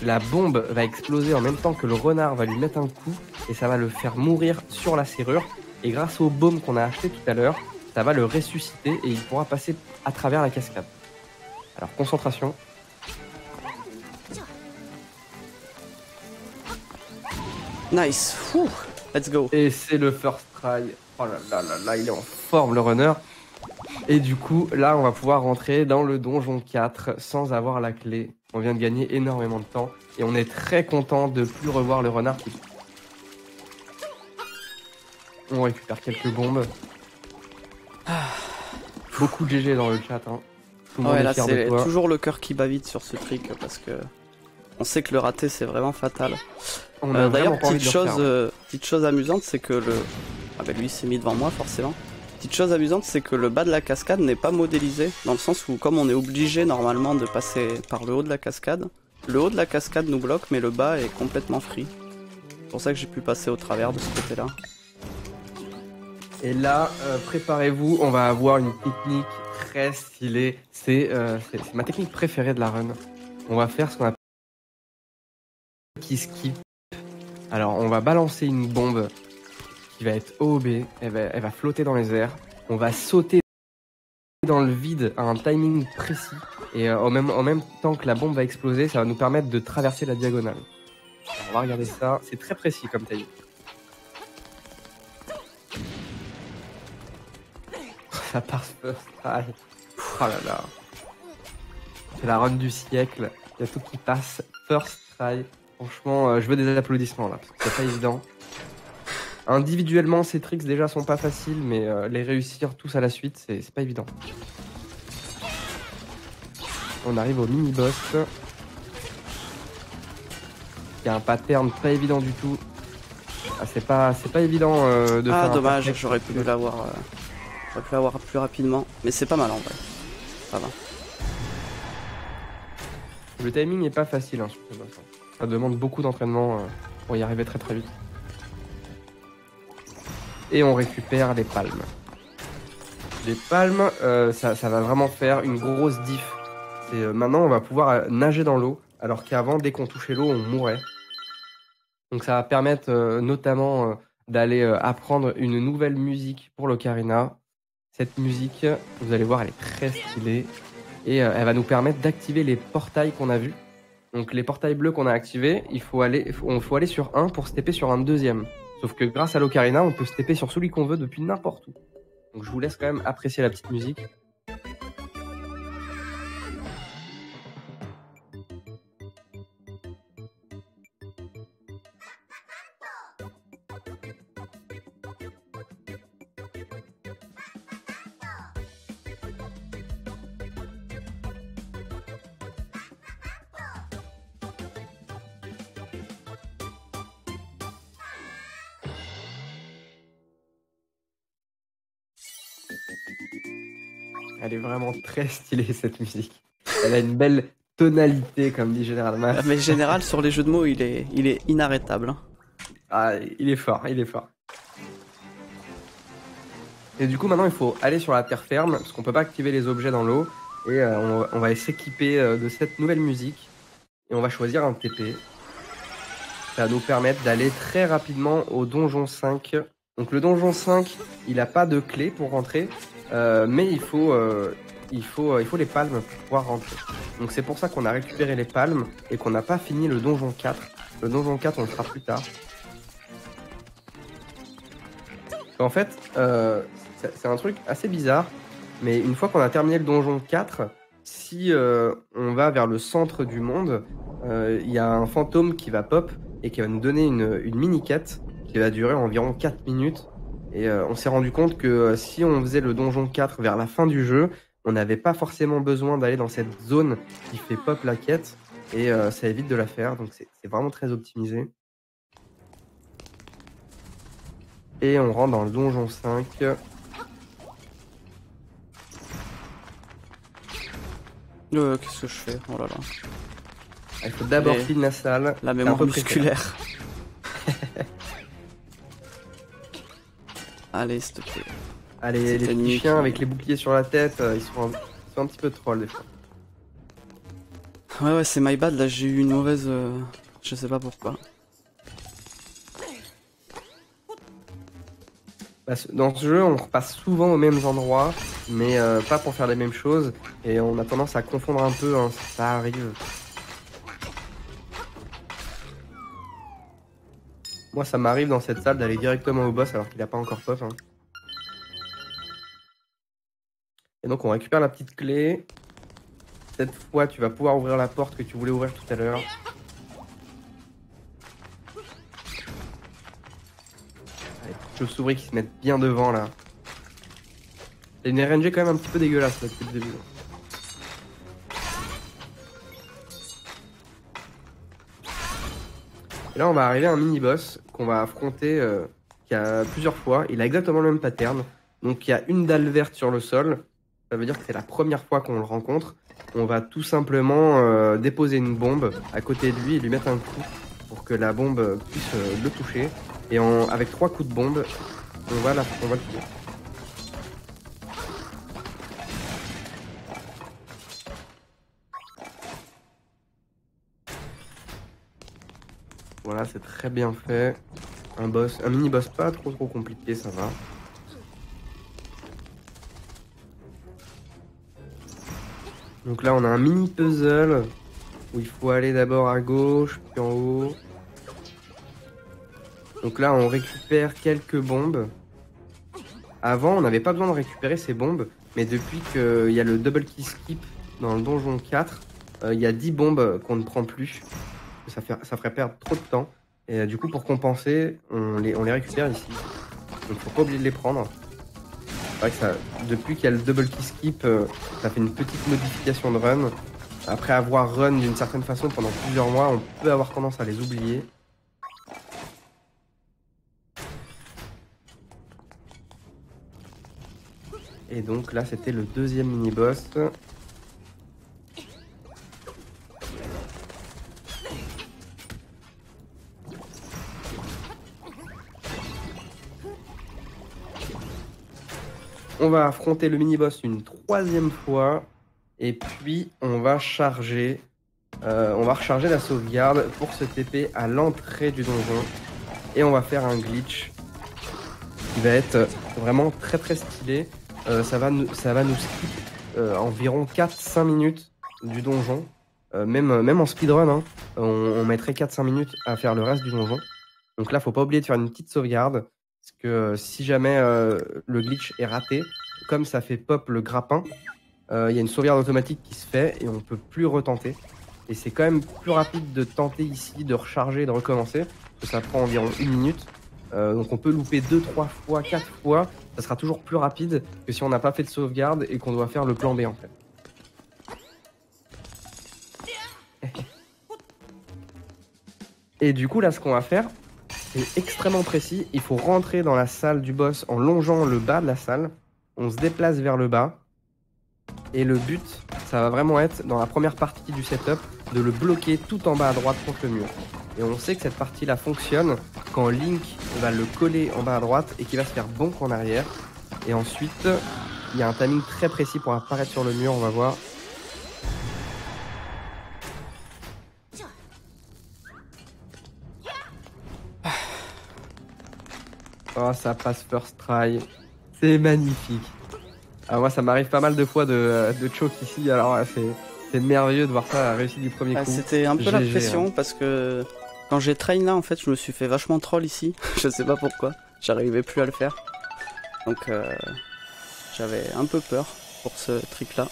La bombe va exploser en même temps que le renard va lui mettre un coup et ça va le faire mourir sur la serrure. Et grâce au baume qu'on a acheté tout à l'heure, ça va le ressusciter et il pourra passer à travers la cascade. Alors concentration. Nice. Ouh, let's go. Et c'est le first try. Oh là là là là, il est en forme le runner. Et du coup, là, on va pouvoir rentrer dans le donjon 4 sans avoir la clé. On vient de gagner énormément de temps et on est très content de plus revoir le renard. On récupère quelques bombes. Beaucoup de GG dans le chat. Hein. Tout le monde Ouais, est là, fier de c'est toi. toujours le cœur qui bat vite sur ce trick parce que on sait que le rater, c'est vraiment fatal. On a D'ailleurs, vraiment pas envie de le refaire. petite chose amusante, c'est que le... Ah bah lui, il s'est mis devant moi, forcément. Petite chose amusante, c'est que le bas de la cascade n'est pas modélisé, dans le sens où, comme on est obligé normalement de passer par le haut de la cascade, le haut de la cascade nous bloque, mais le bas est complètement free. C'est pour ça que j'ai pu passer au travers de ce côté-là. Et là, préparez-vous, on va avoir une technique très stylée. C'est ma technique préférée de la run. On va faire ce qu'on appelle qui skip. Alors, on va balancer une bombe qui va être OOB. Elle va flotter dans les airs. On va sauter dans le vide à un timing précis. Et en même temps que la bombe va exploser, ça va nous permettre de traverser la diagonale. Alors, on va regarder ça. C'est très précis comme timing. Ça part first try. Oh là là. C'est la run du siècle. Il y a tout qui passe. First try. Franchement, je veux des applaudissements là, parce que c'est pas évident. Individuellement, ces tricks déjà sont pas faciles, mais les réussir tous à la suite, c'est pas évident. On arrive au mini-boss. Il y a un pattern pas évident du tout. Ah, c'est pas évident de faire. Ah, un dommage, perfect. j'aurais pu l'avoir plus rapidement, mais c'est pas mal en vrai. Ça va. Le timing est pas facile hein, sur ce boss. Ça demande beaucoup d'entraînement pour y arriver très très vite. Et on récupère les palmes. Les palmes, ça va vraiment faire une grosse diff. Maintenant, on va pouvoir nager dans l'eau, alors qu'avant, dès qu'on touchait l'eau, on mourait. Donc ça va permettre notamment d'aller apprendre une nouvelle musique pour l'ocarina. Cette musique, vous allez voir, elle est très stylée. Et elle va nous permettre d'activer les portails qu'on a vus. Donc les portails bleus qu'on a activés, il faut aller sur un pour se taper sur un deuxième. Sauf que grâce à l'ocarina, on peut se taper sur celui qu'on veut depuis n'importe où. Donc je vous laisse quand même apprécier la petite musique. Elle est vraiment très stylée cette musique. Elle a une belle tonalité comme dit Général Mass. Mais Général, sur les jeux de mots, il est inarrêtable. Hein. Ah, il est fort, il est fort. Et du coup maintenant il faut aller sur la terre ferme parce qu'on peut pas activer les objets dans l'eau. Et on va s'équiper de cette nouvelle musique. Et on va choisir un TP. Ça va nous permettre d'aller très rapidement au donjon 5. Donc le donjon 5, il n'a pas de clé pour rentrer. Mais il faut les palmes pour pouvoir rentrer. Donc c'est pour ça qu'on a récupéré les palmes et qu'on n'a pas fini le donjon 4. Le donjon 4 on le fera plus tard. En fait, c'est un truc assez bizarre, mais une fois qu'on a terminé le donjon 4, si on va vers le centre du monde, il y a un fantôme qui va pop et qui va nous donner une mini-quête qui va durer environ 4 minutes. Et on s'est rendu compte que si on faisait le donjon 4 vers la fin du jeu, on n'avait pas forcément besoin d'aller dans cette zone qui fait pop la quête. Et ça évite de la faire, donc c'est vraiment très optimisé. Et on rentre dans le donjon 5. Qu'est-ce que je fais? Oh là là. Il faut d'abord clean la salle. La mémoire musculaire. Allez, s'il te plaît. Allez, les petits chiens avec les boucliers sur la tête, ils sont un petit peu trolls des fois. Ouais, c'est my bad, là j'ai eu une mauvaise... Je sais pas pourquoi. Dans ce jeu, on repasse souvent aux mêmes endroits, mais pas pour faire les mêmes choses, et on a tendance à confondre un peu, hein, ça arrive. Moi, ça m'arrive dans cette salle d'aller directement au boss alors qu'il n'a pas encore pop. Hein. Et donc, on récupère la petite clé. Cette fois, tu vas pouvoir ouvrir la porte que tu voulais ouvrir tout à l'heure. Chauves-souris qui se mettent bien devant là. C'est une RNG quand même un petit peu dégueulasse là, depuis le début. Et là on va arriver à un mini-boss qu'on va affronter qui a plusieurs fois. Il a exactement le même pattern. Donc il y a une dalle verte sur le sol. Ça veut dire que c'est la première fois qu'on le rencontre. On va tout simplement déposer une bombe à côté de lui et lui mettre un coup pour que la bombe puisse le toucher. Et avec 3 coups de bombe, on va le tuer. Voilà, c'est très bien fait. Un mini-boss pas trop compliqué, ça va. Donc là, on a un mini puzzle où il faut aller d'abord à gauche, puis en haut. Donc là, on récupère quelques bombes. Avant, on n'avait pas besoin de récupérer ces bombes, mais depuis qu'il y a le double key skip dans le donjon 4, il y a 10 bombes qu'on ne prend plus. Ça ferait perdre trop de temps. Et du coup, pour compenser, on les récupère ici. Donc faut pas oublier de les prendre. C'est vrai que depuis qu'il y a le double key skip, ça fait une petite modification de run. Après avoir run d'une certaine façon pendant plusieurs mois, on peut avoir tendance à les oublier. Et donc là, c'était le deuxième mini-boss. On va affronter le mini-boss une troisième fois. Et puis, on va recharger la sauvegarde pour se TP à l'entrée du donjon. Et on va faire un glitch qui va être vraiment très très stylé. Ça va nous skip environ 4-5 minutes du donjon. Même en speedrun, hein, on mettrait 4-5 minutes à faire le reste du donjon. Donc là, faut pas oublier de faire une petite sauvegarde. Parce que si jamais le glitch est raté, comme ça fait pop le grappin, il y a une sauvegarde automatique qui se fait et on peut plus retenter. Et c'est quand même plus rapide de tenter ici, de recharger, de recommencer. Parce que ça prend environ 1 minute. Donc on peut louper 2, 3 fois, 4 fois. Ça sera toujours plus rapide que si on n'a pas fait de sauvegarde et qu'on doit faire le plan B en fait. Et du coup là ce qu'on va faire, c'est extrêmement précis. Il faut rentrer dans la salle du boss en longeant le bas de la salle. On se déplace vers le bas. Et le but, ça va vraiment être, dans la première partie du setup, de le bloquer tout en bas à droite contre le mur. Et on sait que cette partie-là fonctionne quand Link va le coller en bas à droite et qu'il va se faire bonk en arrière. Et ensuite, il y a un timing très précis pour apparaître sur le mur, on va voir. Oh, ça passe first try. C'est magnifique. Ah, moi, ça m'arrive pas mal de fois de choke ici, alors c'est merveilleux de voir ça réussir du premier coup. C'était un peu la pression parce que quand j'ai train là, en fait, je me suis fait vachement troll ici. Je sais pas pourquoi. J'arrivais plus à le faire. Donc, j'avais un peu peur pour ce trick-là.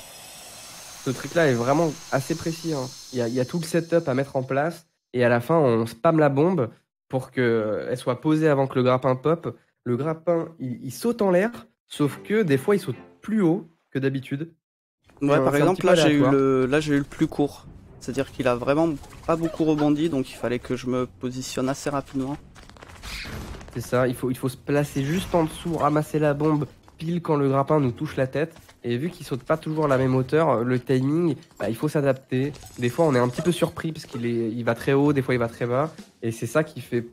Ce trick-là est vraiment assez précis. Hein. Il y a tout le setup à mettre en place et à la fin, on spam la bombe pour qu'elle soit posée avant que le grappin pop. Le grappin, il saute en l'air, sauf que des fois, il saute plus haut que d'habitude. Ouais, par exemple, là, j'ai eu le plus court. C'est-à-dire qu'il a vraiment pas beaucoup rebondi, donc il fallait que je me positionne assez rapidement. C'est ça, il faut se placer juste en dessous, ramasser la bombe pile quand le grappin nous touche la tête. Et vu qu'il saute pas toujours à la même hauteur, le timing, il faut s'adapter. Des fois, on est un petit peu surpris parce qu'il va très haut, des fois il va très bas. Et c'est ça qui fait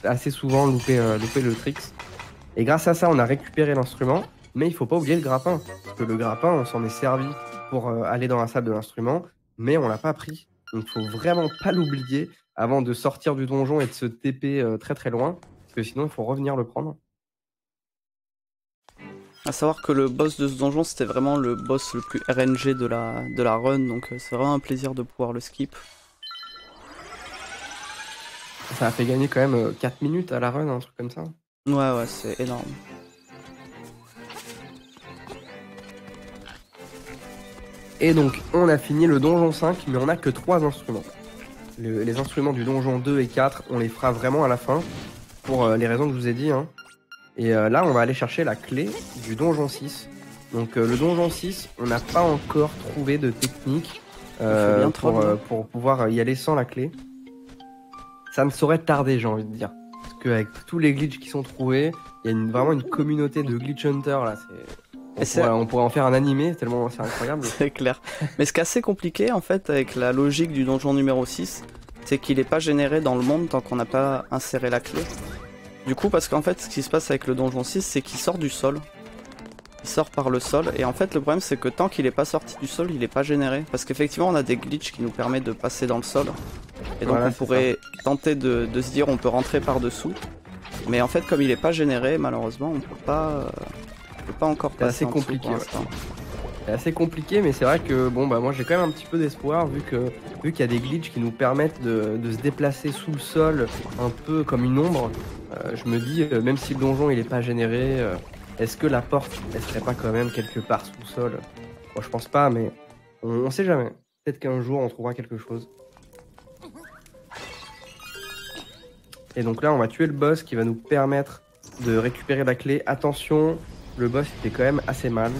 assez souvent louper le trick. Et grâce à ça, on a récupéré l'instrument, mais il faut pas oublier le grappin. Parce que le grappin, on s'en est servi pour aller dans la salle de l'instrument, mais on l'a pas pris. Donc faut vraiment pas l'oublier avant de sortir du donjon et de se TP très très loin, parce que sinon il faut revenir le prendre. À savoir que le boss de ce donjon, c'était vraiment le boss le plus RNG de la run, donc c'est vraiment un plaisir de pouvoir le skip. Ça a fait gagner quand même 4 minutes à la run, un truc comme ça. Ouais, c'est énorme. Et donc, on a fini le donjon 5, mais on a que 3 instruments. Les instruments du donjon 2 et 4, on les fera vraiment à la fin, pour les raisons que je vous ai dit. Hein. Et là, on va aller chercher la clé du donjon 6. Donc, le donjon 6, on n'a pas encore trouvé de technique pour pouvoir y aller sans la clé. Ça ne saurait tarder, j'ai envie de dire. Parce qu'avec tous les glitches qui sont trouvés, il y a vraiment une communauté de glitch hunters là. On pourrait en faire un animé, tellement c'est incroyable. C'est clair. Mais ce qui est assez compliqué en fait avec la logique du donjon numéro 6, c'est qu'il n'est pas généré dans le monde tant qu'on n'a pas inséré la clé. Du coup, parce qu'en fait, ce qui se passe avec le donjon 6, c'est qu'il sort du sol. Il sort par le sol. Et en fait, le problème, c'est que tant qu'il n'est pas sorti du sol, il n'est pas généré. Parce qu'effectivement, on a des glitches qui nous permettent de passer dans le sol. Et donc, on pourrait tenter de se dire on peut rentrer par-dessous. Mais en fait, comme il n'est pas généré, malheureusement, on peut pas encore passer. C'est assez compliqué. C'est assez compliqué, mais c'est vrai que bon, moi j'ai quand même un petit peu d'espoir vu qu'il y a des glitches qui nous permettent de se déplacer sous le sol un peu comme une ombre. Je me dis, même si le donjon il est pas généré, est-ce que la porte elle serait pas quand même quelque part sous le sol? Bon, je pense pas, mais on sait jamais. Peut-être qu'un jour on trouvera quelque chose. Et donc là, on va tuer le boss qui va nous permettre de récupérer la clé. Attention, le boss était quand même assez mal.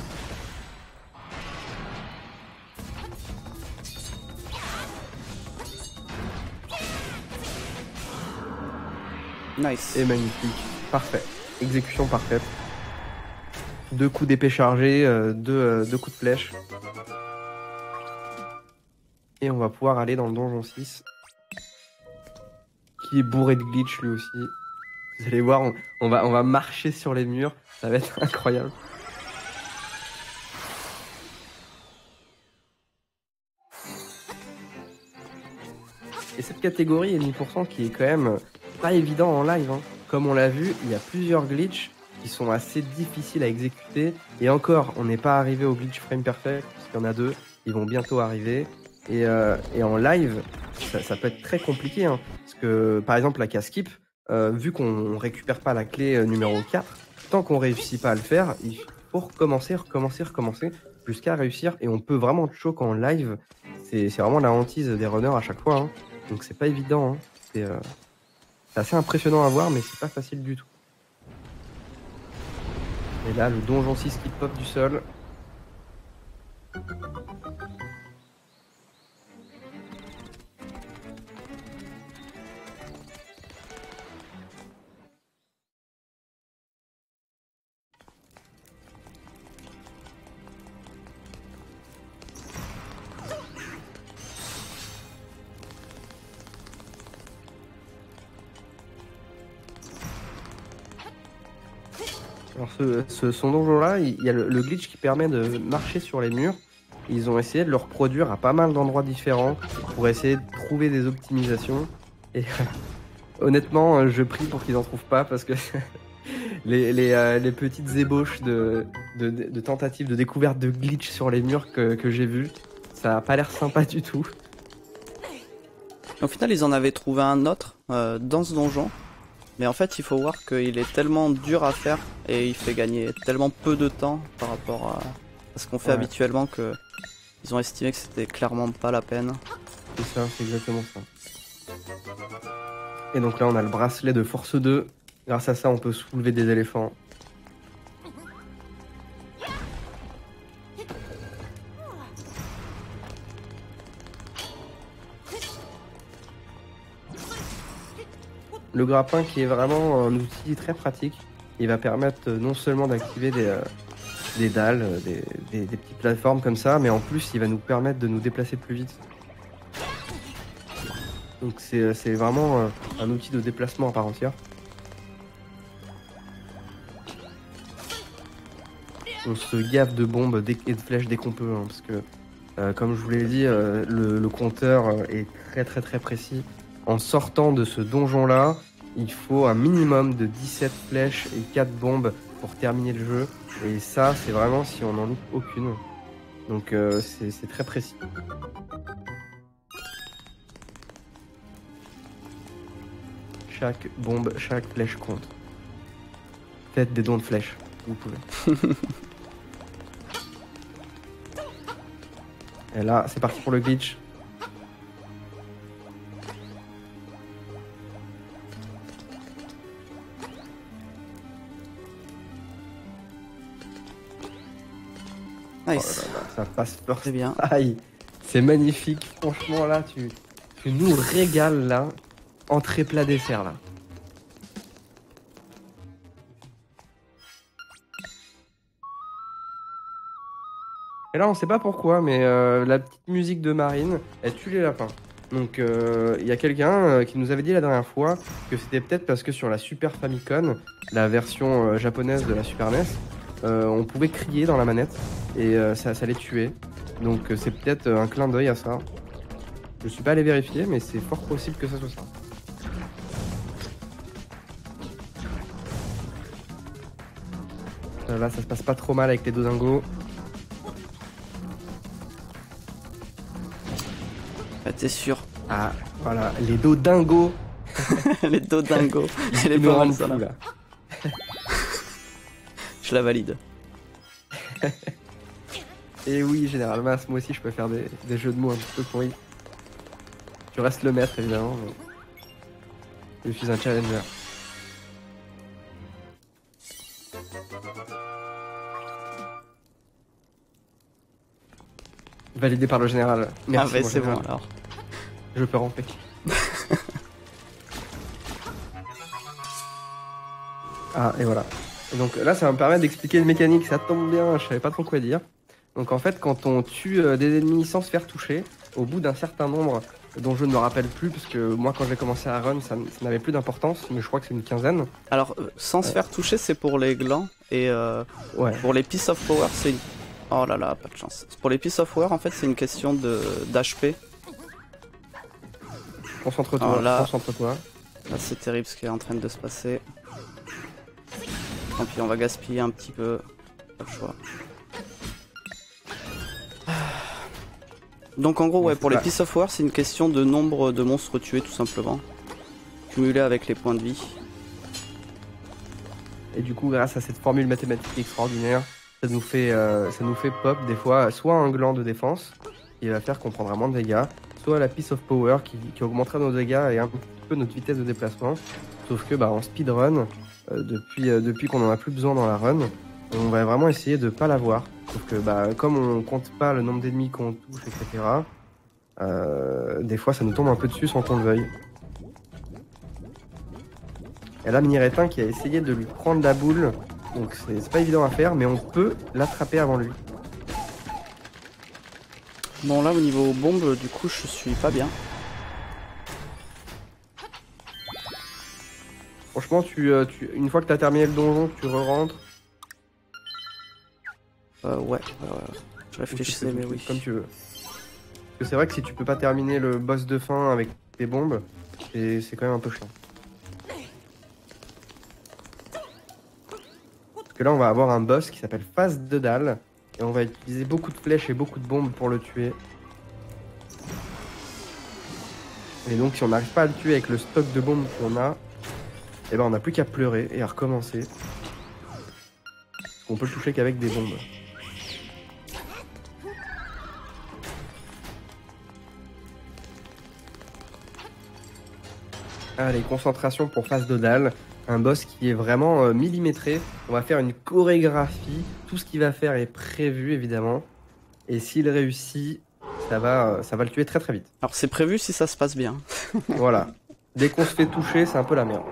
Nice. Et magnifique. Parfait. Exécution parfaite. 2 coups d'épée chargés, 2 coups de flèche. Et on va pouvoir aller dans le donjon 6. Qui est bourré de glitch lui aussi. Vous allez voir, on va marcher sur les murs. Ça va être incroyable. Et cette catégorie est 10% qui est quand même pas évident en live. Hein. Comme on l'a vu, il y a plusieurs glitches qui sont assez difficiles à exécuter. Et encore, on n'est pas arrivé au glitch frame perfect, parce qu'il y en a 2. Ils vont bientôt arriver. Et en live, ça peut être très compliqué. Hein, parce que, par exemple, la casse-skip, vu qu'on récupère pas la clé numéro 4, tant qu'on réussit pas à le faire, il faut recommencer, jusqu'à réussir. Et on peut vraiment choquer en live. C'est vraiment la hantise des runners à chaque fois. Hein. Donc c'est pas évident. Hein. C'est assez impressionnant à voir, mais c'est pas facile du tout. Et là, le donjon 6 qui pop du sol. Alors son donjon-là, il y a le glitch qui permet de marcher sur les murs. Ils ont essayé de le reproduire à pas mal d'endroits différents pour essayer de trouver des optimisations. Et honnêtement, je prie pour qu'ils en trouvent pas parce que les petites ébauches de tentatives de découverte de glitch sur les murs que j'ai vues, ça a pas l'air sympa du tout. Au final, ils en avaient trouvé un autre dans ce donjon. Mais en fait, il faut voir qu'il est tellement dur à faire et il fait gagner tellement peu de temps par rapport à ce qu'on fait habituellement que ils ont estimé que c'était clairement pas la peine. C'est ça, c'est exactement ça. Et donc là, on a le bracelet de force 2. Grâce à ça, on peut soulever des éléphants. Le grappin qui est vraiment un outil très pratique. Il va permettre non seulement d'activer des dalles, des petites plateformes comme ça, mais en plus il va nous permettre de nous déplacer plus vite. Donc c'est vraiment un outil de déplacement à part entière. on se gaffe de bombes et de flèches dès qu'on peut, hein, parce que comme je vous l'ai dit, le compteur est très précis. En sortant de ce donjon-là, il faut un minimum de 17 flèches et 4 bombes pour terminer le jeu. Et ça, c'est vraiment si on n'en loupe aucune. Donc c'est très précis. Chaque bombe, chaque flèche compte. Faites des dons de flèches, vous pouvez. Et là, c'est parti pour le glitch. Nice. Oh là là, ça passe first. Très bien. Aïe, c'est magnifique. Franchement, là, tu nous régales, là. Entrée plat dessert, là. Et là, on sait pas pourquoi, mais la petite musique de Marine, elle tue les lapins. Donc, il y a quelqu'un qui nous avait dit la dernière fois que c'était peut-être parce que sur la Super Famicom, la version japonaise de la Super NES, on pouvait crier dans la manette et ça les tuait. Donc, c'est peut-être un clin d'œil à ça. Je suis pas allé vérifier, mais c'est fort possible que ça soit ça. Là, ça se passe pas trop mal avec les dodingos. T'es sûr? Ah, voilà, les dodingos. Les dos dingos. Elle est Ils nous pas mal rendent ça fous, là. là. Je la valide. Et oui, Général Mass, moi aussi je peux faire des jeux de mots un petit peu pourris. Tu restes le maître évidemment, mais je suis un challenger. Validé par le général. Merci, Ah ouais, mon c'est bon général. alors. Je peux ramper. Ah, et voilà. Et donc là, ça va me permettre d'expliquer une mécanique. Ça tombe bien, je savais pas trop quoi dire. Donc en fait, quand on tue des ennemis sans se faire toucher, au bout d'un certain nombre, dont je ne me rappelle plus, parce que moi, quand j'ai commencé à run, ça n'avait plus d'importance, mais je crois que c'est une quinzaine. Alors, sans se faire toucher, c'est pour les glands. Et Ouais. pour les Piece of Power, c'est une... Oh là là, pas de chance. Pour les Piece of Power, en fait, c'est une question d'HP. Concentre-toi, Alors là- concentre-toi. Là, c'est terrible ce qui est en train de se passer. Tant pis, on va gaspiller un petit peu. Pas le choix. Donc en gros, ouais, pour les Piece of War, c'est une question de nombre de monstres tués tout simplement. Cumulé avec les points de vie. Et du coup, grâce à cette formule mathématique extraordinaire, ça nous fait pop des fois soit un gland de défense qui va faire qu'on prendra moins de dégâts, soit la Piece of Power qui augmentera nos dégâts et un petit peu notre vitesse de déplacement. Sauf que en speedrun, depuis qu'on en a plus besoin dans la run, on va vraiment essayer de pas l'avoir. Sauf que comme on compte pas le nombre d'ennemis qu'on touche, etc., des fois ça nous tombe un peu dessus sans qu'on le veuille. Et là, Miniretin qui a essayé de lui prendre la boule, donc c'est pas évident à faire, mais on peut l'attraper avant lui. Bon là au niveau bombe, du coup je suis pas bien. Franchement, une fois que t'as terminé le donjon, tu re-rentres. Ouais. Je réfléchissais mais oui. Comme tu veux. Parce que c'est vrai que si tu peux pas terminer le boss de fin avec tes bombes, c'est quand même un peu chiant. Parce que là, on va avoir un boss qui s'appelle Phase de Dalle. Et on va utiliser beaucoup de flèches et beaucoup de bombes pour le tuer. Et donc, si on n'arrive pas à le tuer avec le stock de bombes qu'on a, eh ben, on n'a plus qu'à pleurer et à recommencer. On peut le toucher qu'avec des bombes. Allez, concentration pour Phase de Dalle. Un boss qui est vraiment millimétré. On va faire une chorégraphie. Tout ce qu'il va faire est prévu, évidemment. Et s'il réussit, ça va le tuer très très vite. Alors c'est prévu si ça se passe bien. Voilà. Dès qu'on se fait toucher, c'est un peu la merde.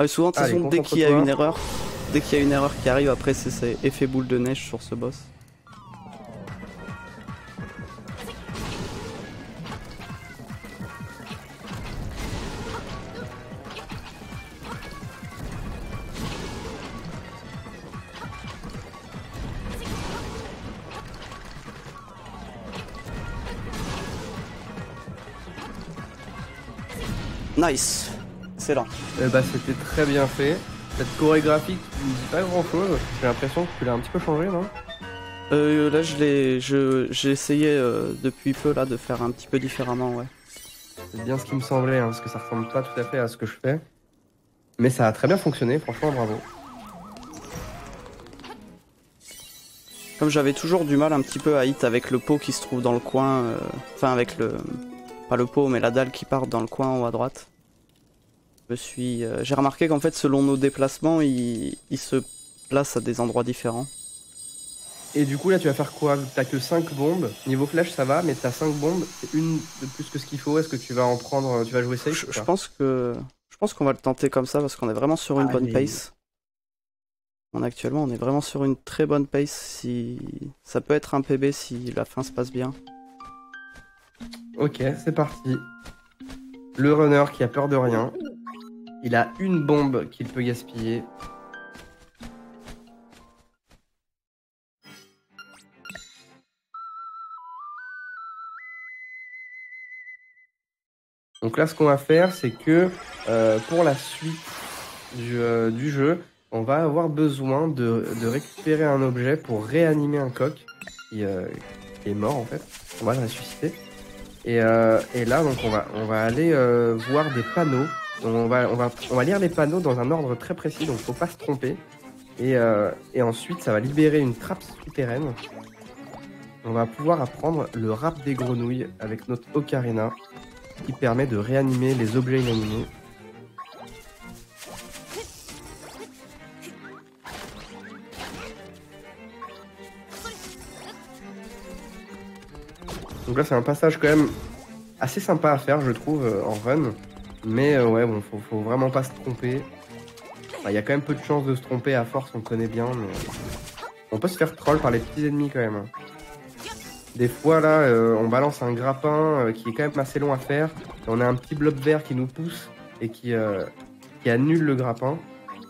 Souvent de toute Allez, façon, dès qu'il y a concentre-toi. une erreur qui arrive, après c'est effet boule de neige sur ce boss. Nice. Excellent. Bah c'était très bien fait. Cette chorégraphie qui ne dit pas grand chose. J'ai l'impression que tu l'as un petit peu changé, non? Là, j'ai essayé depuis peu là de faire un petit peu différemment, ouais. C'est bien ce qui me semblait, hein, parce que ça ressemble pas tout à fait à ce que je fais. Mais ça a très bien fonctionné, franchement, bravo. Comme j'avais toujours du mal un petit peu à hit avec le pot qui se trouve dans le coin, enfin avec le... pas le pot mais la dalle qui part dans le coin en haut à droite. J'ai remarqué qu'en fait selon nos déplacements, il se place à des endroits différents. Et du coup là tu vas faire quoi? T'as que 5 bombes, niveau flèche ça va, mais t'as 5 bombes, c'est une de plus que ce qu'il faut, est-ce que tu vas en prendre, tu vas jouer safe? Je pense qu'on va le tenter comme ça parce qu'on est vraiment sur une bonne pace. Actuellement on est vraiment sur une très bonne pace, si ça peut être un PB si la fin se passe bien. Ok, c'est parti. Le runner qui a peur de rien. Il a une bombe qu'il peut gaspiller. Donc là ce qu'on va faire c'est que pour la suite du jeu, on va avoir besoin de récupérer un objet pour réanimer un coq qui est mort en fait. On va le ressusciter. Et là donc on va aller voir des panneaux. Donc, on va lire les panneaux dans un ordre très précis, donc faut pas se tromper. Et ensuite ça va libérer une trappe souterraine. On va pouvoir apprendre le rap des grenouilles avec notre ocarina qui permet de réanimer les objets inanimés. Donc là c'est un passage quand même assez sympa à faire je trouve en run. Mais ouais bon faut vraiment pas se tromper. Enfin, y a quand même peu de chances de se tromper à force, on connaît bien, mais on peut se faire troll par les petits ennemis quand même. Des fois là on balance un grappin qui est quand même assez long à faire. Et on a un petit blob vert qui nous pousse et qui annule le grappin.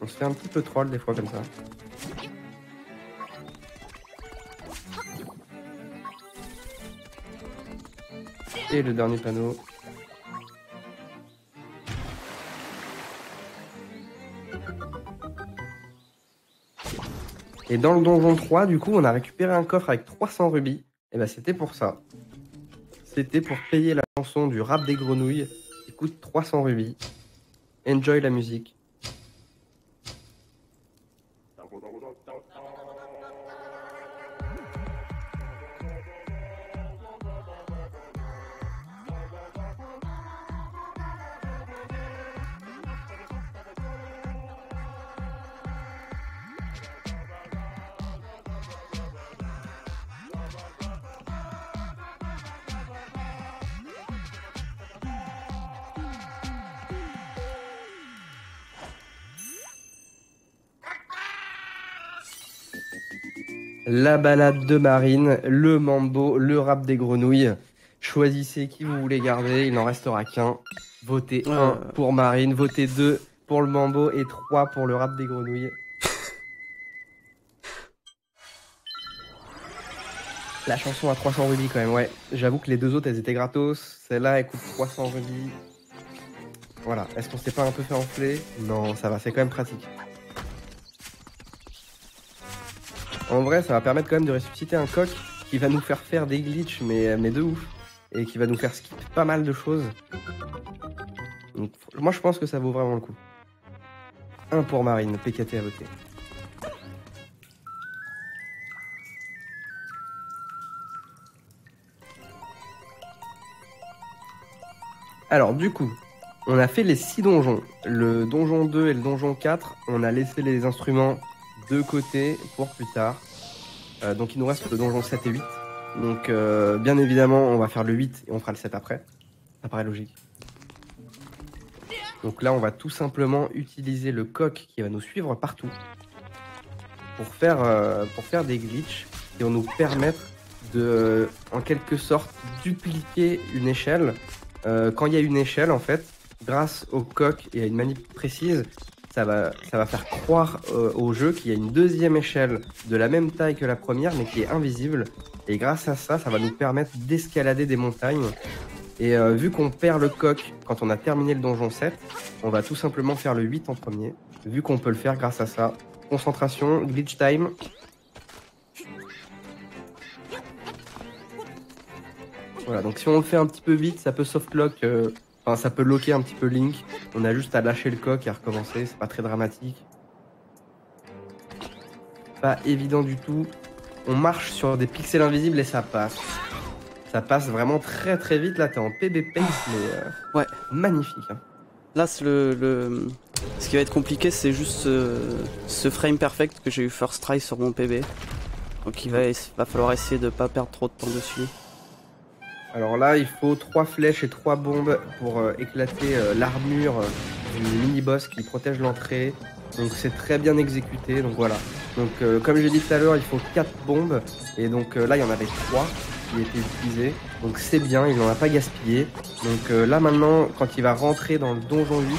On se fait un petit peu troll des fois comme ça. Et le dernier panneau. Et dans le donjon 3, du coup, on a récupéré un coffre avec 300 rubis. Et bah c'était pour ça. C'était pour payer la chanson du rap des grenouilles qui coûte 300 rubis. Enjoy la musique. La balade de Marine, le mambo, le rap des grenouilles. Choisissez qui vous voulez garder, il n'en restera qu'un. Votez 1 pour Marine, votez 2 pour le mambo et 3 pour le rap des grenouilles. La chanson à 300 rubis quand même, ouais. J'avoue que les deux autres, elles étaient gratos. Celle-là, elle coûte 300 rubis. Voilà, est-ce qu'on s'est pas un peu fait enfler? Non, ça va, c'est quand même pratique. En vrai, ça va permettre quand même de ressusciter un coq qui va nous faire des glitches, mais de ouf. Et qui va nous faire skip pas mal de choses. Donc, moi, je pense que ça vaut vraiment le coup. 1 pour Marine, PKT à voter. Alors, du coup, on a fait les 6 donjons. Le donjon 2 et le donjon 4, on a laissé les instruments de côté pour plus tard. Donc il nous reste le donjon 7 et 8. Donc bien évidemment on va faire le 8 et on fera le 7 après. Ça paraît logique. Donc là on va tout simplement utiliser le coq qui va nous suivre partout. Pour faire des glitches qui vont nous permettre de en quelque sorte dupliquer une échelle. Quand il y a une échelle en fait, grâce au coq et à une manip précise, ça va faire croire au jeu qu'il y a une deuxième échelle de la même taille que la première mais qui est invisible. Et grâce à ça, ça va nous permettre d'escalader des montagnes Et vu qu'on perd le coq quand on a terminé le donjon 7, on va tout simplement faire le 8 en premier. Vu qu'on peut le faire grâce à ça. Concentration, glitch time. Voilà, donc si on le fait un petit peu vite, ça peut softlock, enfin ça peut locker un petit peu Link. On a juste à lâcher le coq et à recommencer, c'est pas très dramatique. Pas évident du tout. On marche sur des pixels invisibles et ça passe. Ça passe vraiment très très vite. Là, t'es en PB pace, mais Ouais. magnifique. Hein. Là, ce qui va être compliqué, c'est juste ce frame perfect que j'ai eu first try sur mon PB. Donc il va falloir essayer de pas perdre trop de temps dessus. Alors là, il faut 3 flèches et 3 bombes pour éclater l'armure du mini-boss qui protège l'entrée. Donc c'est très bien exécuté, donc voilà. Donc comme j'ai dit tout à l'heure, il faut 4 bombes. Et donc là, il y en avait 3 qui étaient utilisées. Donc c'est bien, il n'en a pas gaspillé. Donc là maintenant, quand il va rentrer dans le donjon 8,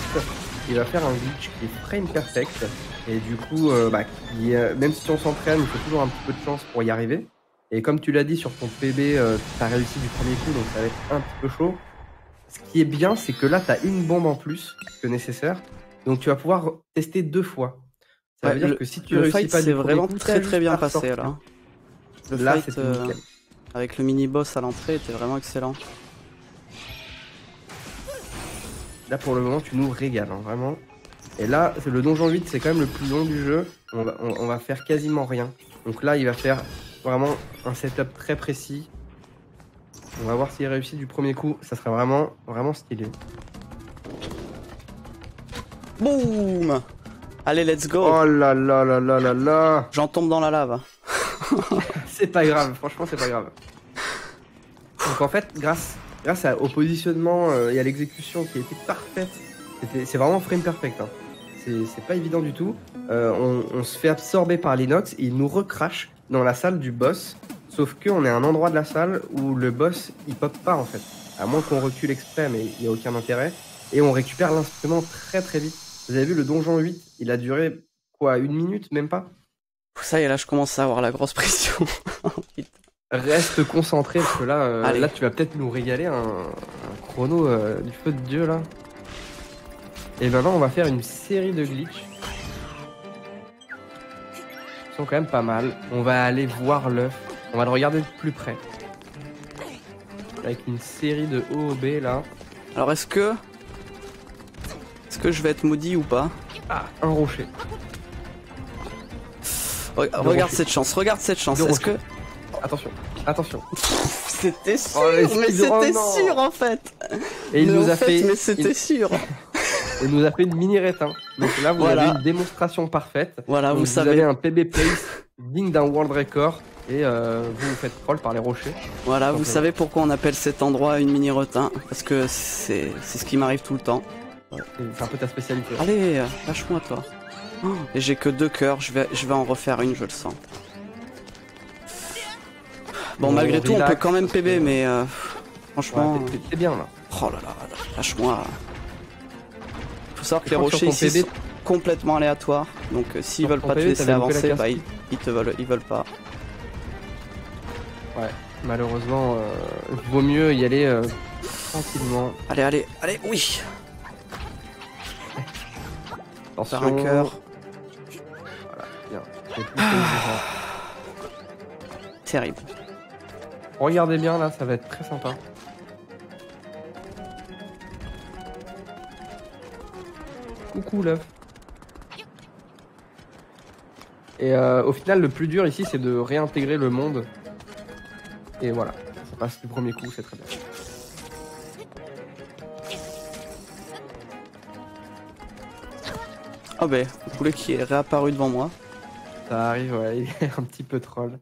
il va faire un glitch qui est frame perfect. Et du coup, même si on s'entraîne, il faut toujours un petit peu de chance pour y arriver. Et comme tu l'as dit sur ton PB, t'as réussi du premier coup, donc ça va être un petit peu chaud. Ce qui est bien, c'est que là, t'as une bombe en plus que nécessaire. Donc tu vas pouvoir tester 2 fois. Ça veut dire que si tu le réussis fight, pas c'est du premier vraiment coup, très t'as très bien juste à passé ressortir. là. Le Là, fight c'était nickel. avec le mini-boss à l'entrée était vraiment excellent. Là, pour le moment, tu nous régales, hein, vraiment. Et là, le donjon 8, c'est quand même le plus long du jeu. On va faire quasiment rien. Donc là, il va faire vraiment un setup très précis. On va voir s'il réussit du premier coup. Ça sera vraiment, vraiment stylé. Boum! Allez, let's go! Oh là là là là là là! J'en tombe dans la lave. C'est pas grave, franchement, c'est pas grave. Donc en fait, grâce au positionnement et à l'exécution qui a été parfaite, c'est vraiment frame perfect. Hein. C'est pas évident du tout. On se fait absorber par l'inox, il nous recrache dans la salle du boss. Sauf qu'on est à un endroit de la salle où le boss il pop pas en fait. À moins qu'on recule exprès, mais il n'y a aucun intérêt. Et on récupère l'instrument très très vite. Vous avez vu le donjon 8, il a duré quoi, 1 minute, même pas? Ça y est, là je commence à avoir la grosse pression. Reste concentré parce que là, Allez. là tu vas peut-être nous régaler un chrono du feu de Dieu là. Et maintenant on va faire une série de glitches. Ils sont quand même pas mal. On va aller voir l'œuf. On va le regarder de plus près. Avec une série de O, B là. Alors est-ce que je vais être maudit ou pas? Ah, un rocher. Regarde cette chance, regarde cette chance. Est-ce que... Attention, attention. C'était sûr, Oh, mais c'était non. sûr en fait. Et il Mais nous en a fait, mais c'était sûr. il nous a fait une mini rétin. Donc là, vous Voilà. avez une démonstration parfaite. Voilà, Donc, vous savez. avez un PB place digne d'un world record et vous faites troll par les rochers. Voilà, vous Ok. savez pourquoi on appelle cet endroit une mini retin? Parce que c'est ce qui m'arrive tout le temps. C'est un peu ta spécialité. Allez, lâche-moi toi. Oh, et j'ai que 2 cœurs, je vais en refaire une, je le sens. Bon, Bon, malgré tout, on relax. peut quand même PB, mais franchement... Ouais, t'es bien là. Oh là là, lâche-moi. Faut savoir que les Je crois que rochers sur ton ici PB, sont complètement aléatoires. Donc s'ils Sur veulent ton pas te PB, laisser t'avais loupé la avancer, casse. bah ils veulent pas. Ouais, malheureusement, vaut mieux y aller tranquillement. Allez, oui. Attention. Faire un cœur. Voilà, bien. C'est plus exigeant. Terrible. Regardez bien là, ça va être très sympa. Coucou l'œuf. Et au final, le plus dur ici, c'est de réintégrer le monde. Et voilà, ça passe du premier coup, c'est très bien. Ah ben, le poulet qui est réapparu devant moi. Ça arrive, ouais, il est un petit peu troll.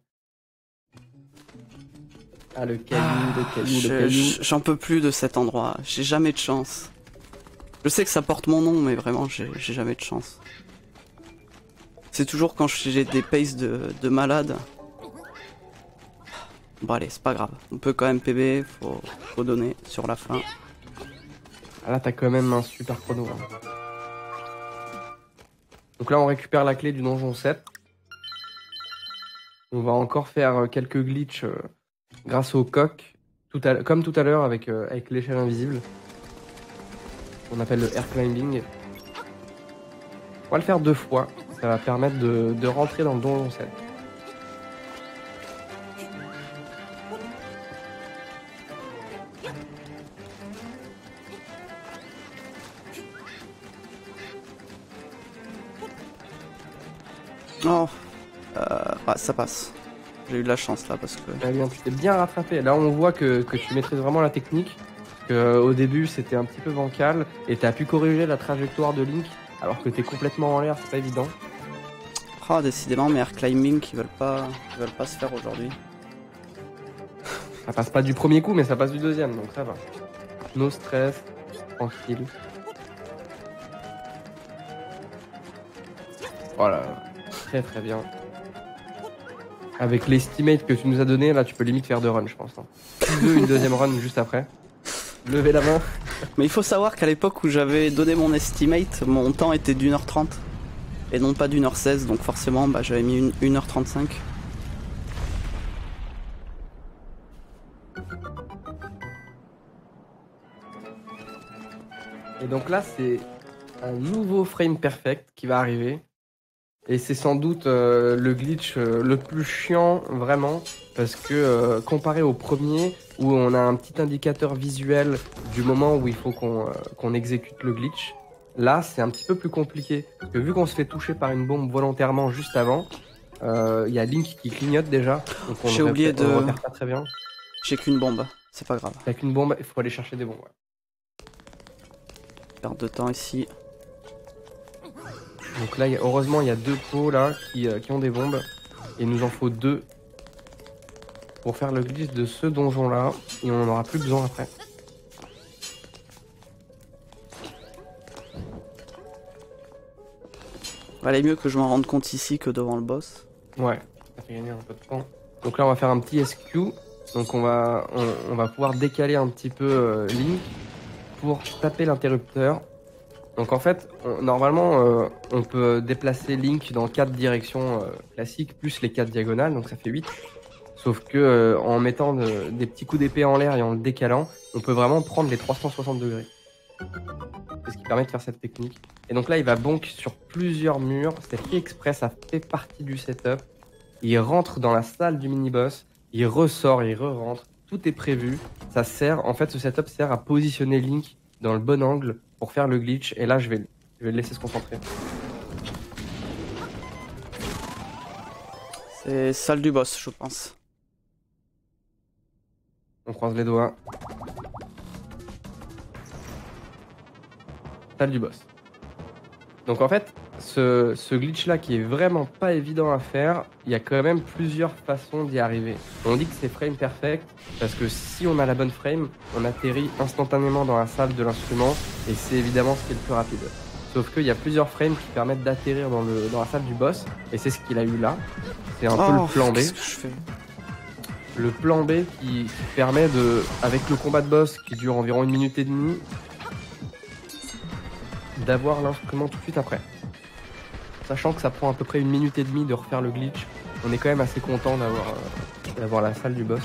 Ah, le caillou, le caillou, le caillou. J'en peux plus de cet endroit. J'ai jamais de chance. Je sais que ça porte mon nom, mais vraiment, j'ai jamais de chance. C'est toujours quand j'ai des paces de malade. Bon allez, c'est pas grave. On peut quand même PB, faut donner sur la fin. Ah, là, t'as quand même un super chrono. Hein. Donc là, on récupère la clé du donjon 7. On va encore faire quelques glitches grâce au coq. Comme tout à l'heure avec l'échelle invisible. On appelle le air climbing. On va le faire 2 fois. Ça va permettre de rentrer dans le donjon 7. Oh, ça passe. J'ai eu de la chance là parce que. Très bien, tu t'es bien rattrapé. Là, on voit que tu maîtrises vraiment la technique. Parce que, au début, c'était un petit peu bancal. Et tu as pu corriger la trajectoire de Link. Alors que tu es complètement en l'air, c'est pas évident. Ah, décidément, mes air climbing qui veulent pas se faire aujourd'hui. Ça passe pas du premier coup, mais ça passe du deuxième, donc ça va. No stress, tranquille. Voilà, très très bien. Avec l'estimate que tu nous as donné, là, tu peux limite faire 2 runs, je pense. Hein. Une deuxième run juste après. Levez la main. Mais il faut savoir qu'à l'époque où j'avais donné mon estimate, mon temps était d'1h30 et non pas d'1h16, donc forcément j'avais mis 1h35. Et donc là, c'est un nouveau frame perfect qui va arriver. Et c'est sans doute le glitch le plus chiant, vraiment, parce que comparé au premier, où on a un petit indicateur visuel du moment où il faut qu'on exécute le glitch, là, c'est un petit peu plus compliqué. Parce que vu qu'on se fait toucher par une bombe volontairement juste avant, il y a Link qui clignote déjà. J'ai oublié de... On repère pas très bien. J'ai qu'une bombe, c'est pas grave. T'as qu'une bombe, il faut aller chercher des bombes. Ouais. Perte de temps ici. Donc là, heureusement, il y a 2 pots là qui ont des bombes. Et il nous en faut 2 pour faire le glitch de ce donjon là. Et on en aura plus besoin après. Valait mieux que je m'en rende compte ici que devant le boss. Ouais, ça fait gagner un peu de temps. Donc là, on va faire un petit SQ. Donc on va pouvoir décaler un petit peu Link pour taper l'interrupteur. Donc en fait, normalement, on peut déplacer Link dans 4 directions classiques, plus les 4 diagonales, donc ça fait 8. Sauf que en mettant des petits coups d'épée en l'air et en le décalant, on peut vraiment prendre les 360 degrés. C'est ce qui permet de faire cette technique. Et donc là, il va bonk sur plusieurs murs. C'est fait exprès, ça fait partie du setup. Il rentre dans la salle du mini-boss, il ressort, il re-rentre. Tout est prévu. Ça sert, en fait, ce setup sert à positionner Link dans le bon angle pour faire le glitch. Et là, je vais le laisser se concentrer. C'est salle du boss, je pense. On croise les doigts. Salle du boss. Donc en fait, ce glitch là qui est vraiment pas évident à faire, il y a quand même plusieurs façons d'y arriver. On dit que c'est frame perfect parce que si on a la bonne frame, on atterrit instantanément dans la salle de l'instrument et c'est évidemment ce qui est le plus rapide. Sauf qu'il y a plusieurs frames qui permettent d'atterrir dans la salle du boss et c'est ce qu'il a eu là. C'est un peu le plan B. Qu'est-ce que je fais ? Le plan B qui permet de, avec le combat de boss qui dure environ 1 minute et demie, d'avoir l'instrument tout de suite après. Sachant que ça prend à peu près 1 minute et demie de refaire le glitch, on est quand même assez content d'avoir la salle du boss.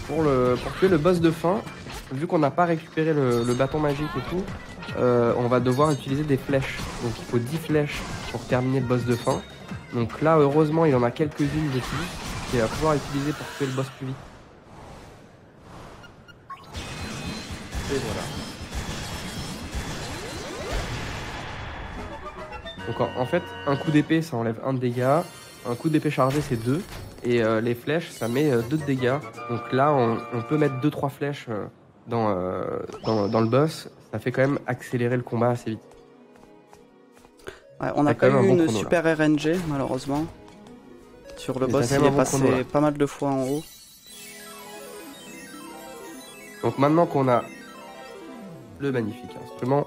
Pour tuer le boss de fin, vu qu'on n'a pas récupéré le bâton magique et tout, on va devoir utiliser des flèches. Donc il faut 10 flèches pour terminer le boss de fin. Donc là, heureusement, il en a quelques-unes de plus qu'il va pouvoir utiliser pour tuer le boss plus vite. Et voilà. Donc en fait, un coup d'épée, ça enlève 1 de dégâts. Un coup d'épée chargé, c'est 2. Et les flèches, ça met 2 de dégâts. Donc là, on peut mettre 2-3 flèches dans le boss. Ça fait quand même accélérer le combat assez vite. Ouais, on n'a pas eu une super RNG, malheureusement. Sur le boss, il est passé pas mal de fois en haut. Donc maintenant qu'on a le magnifique instrument,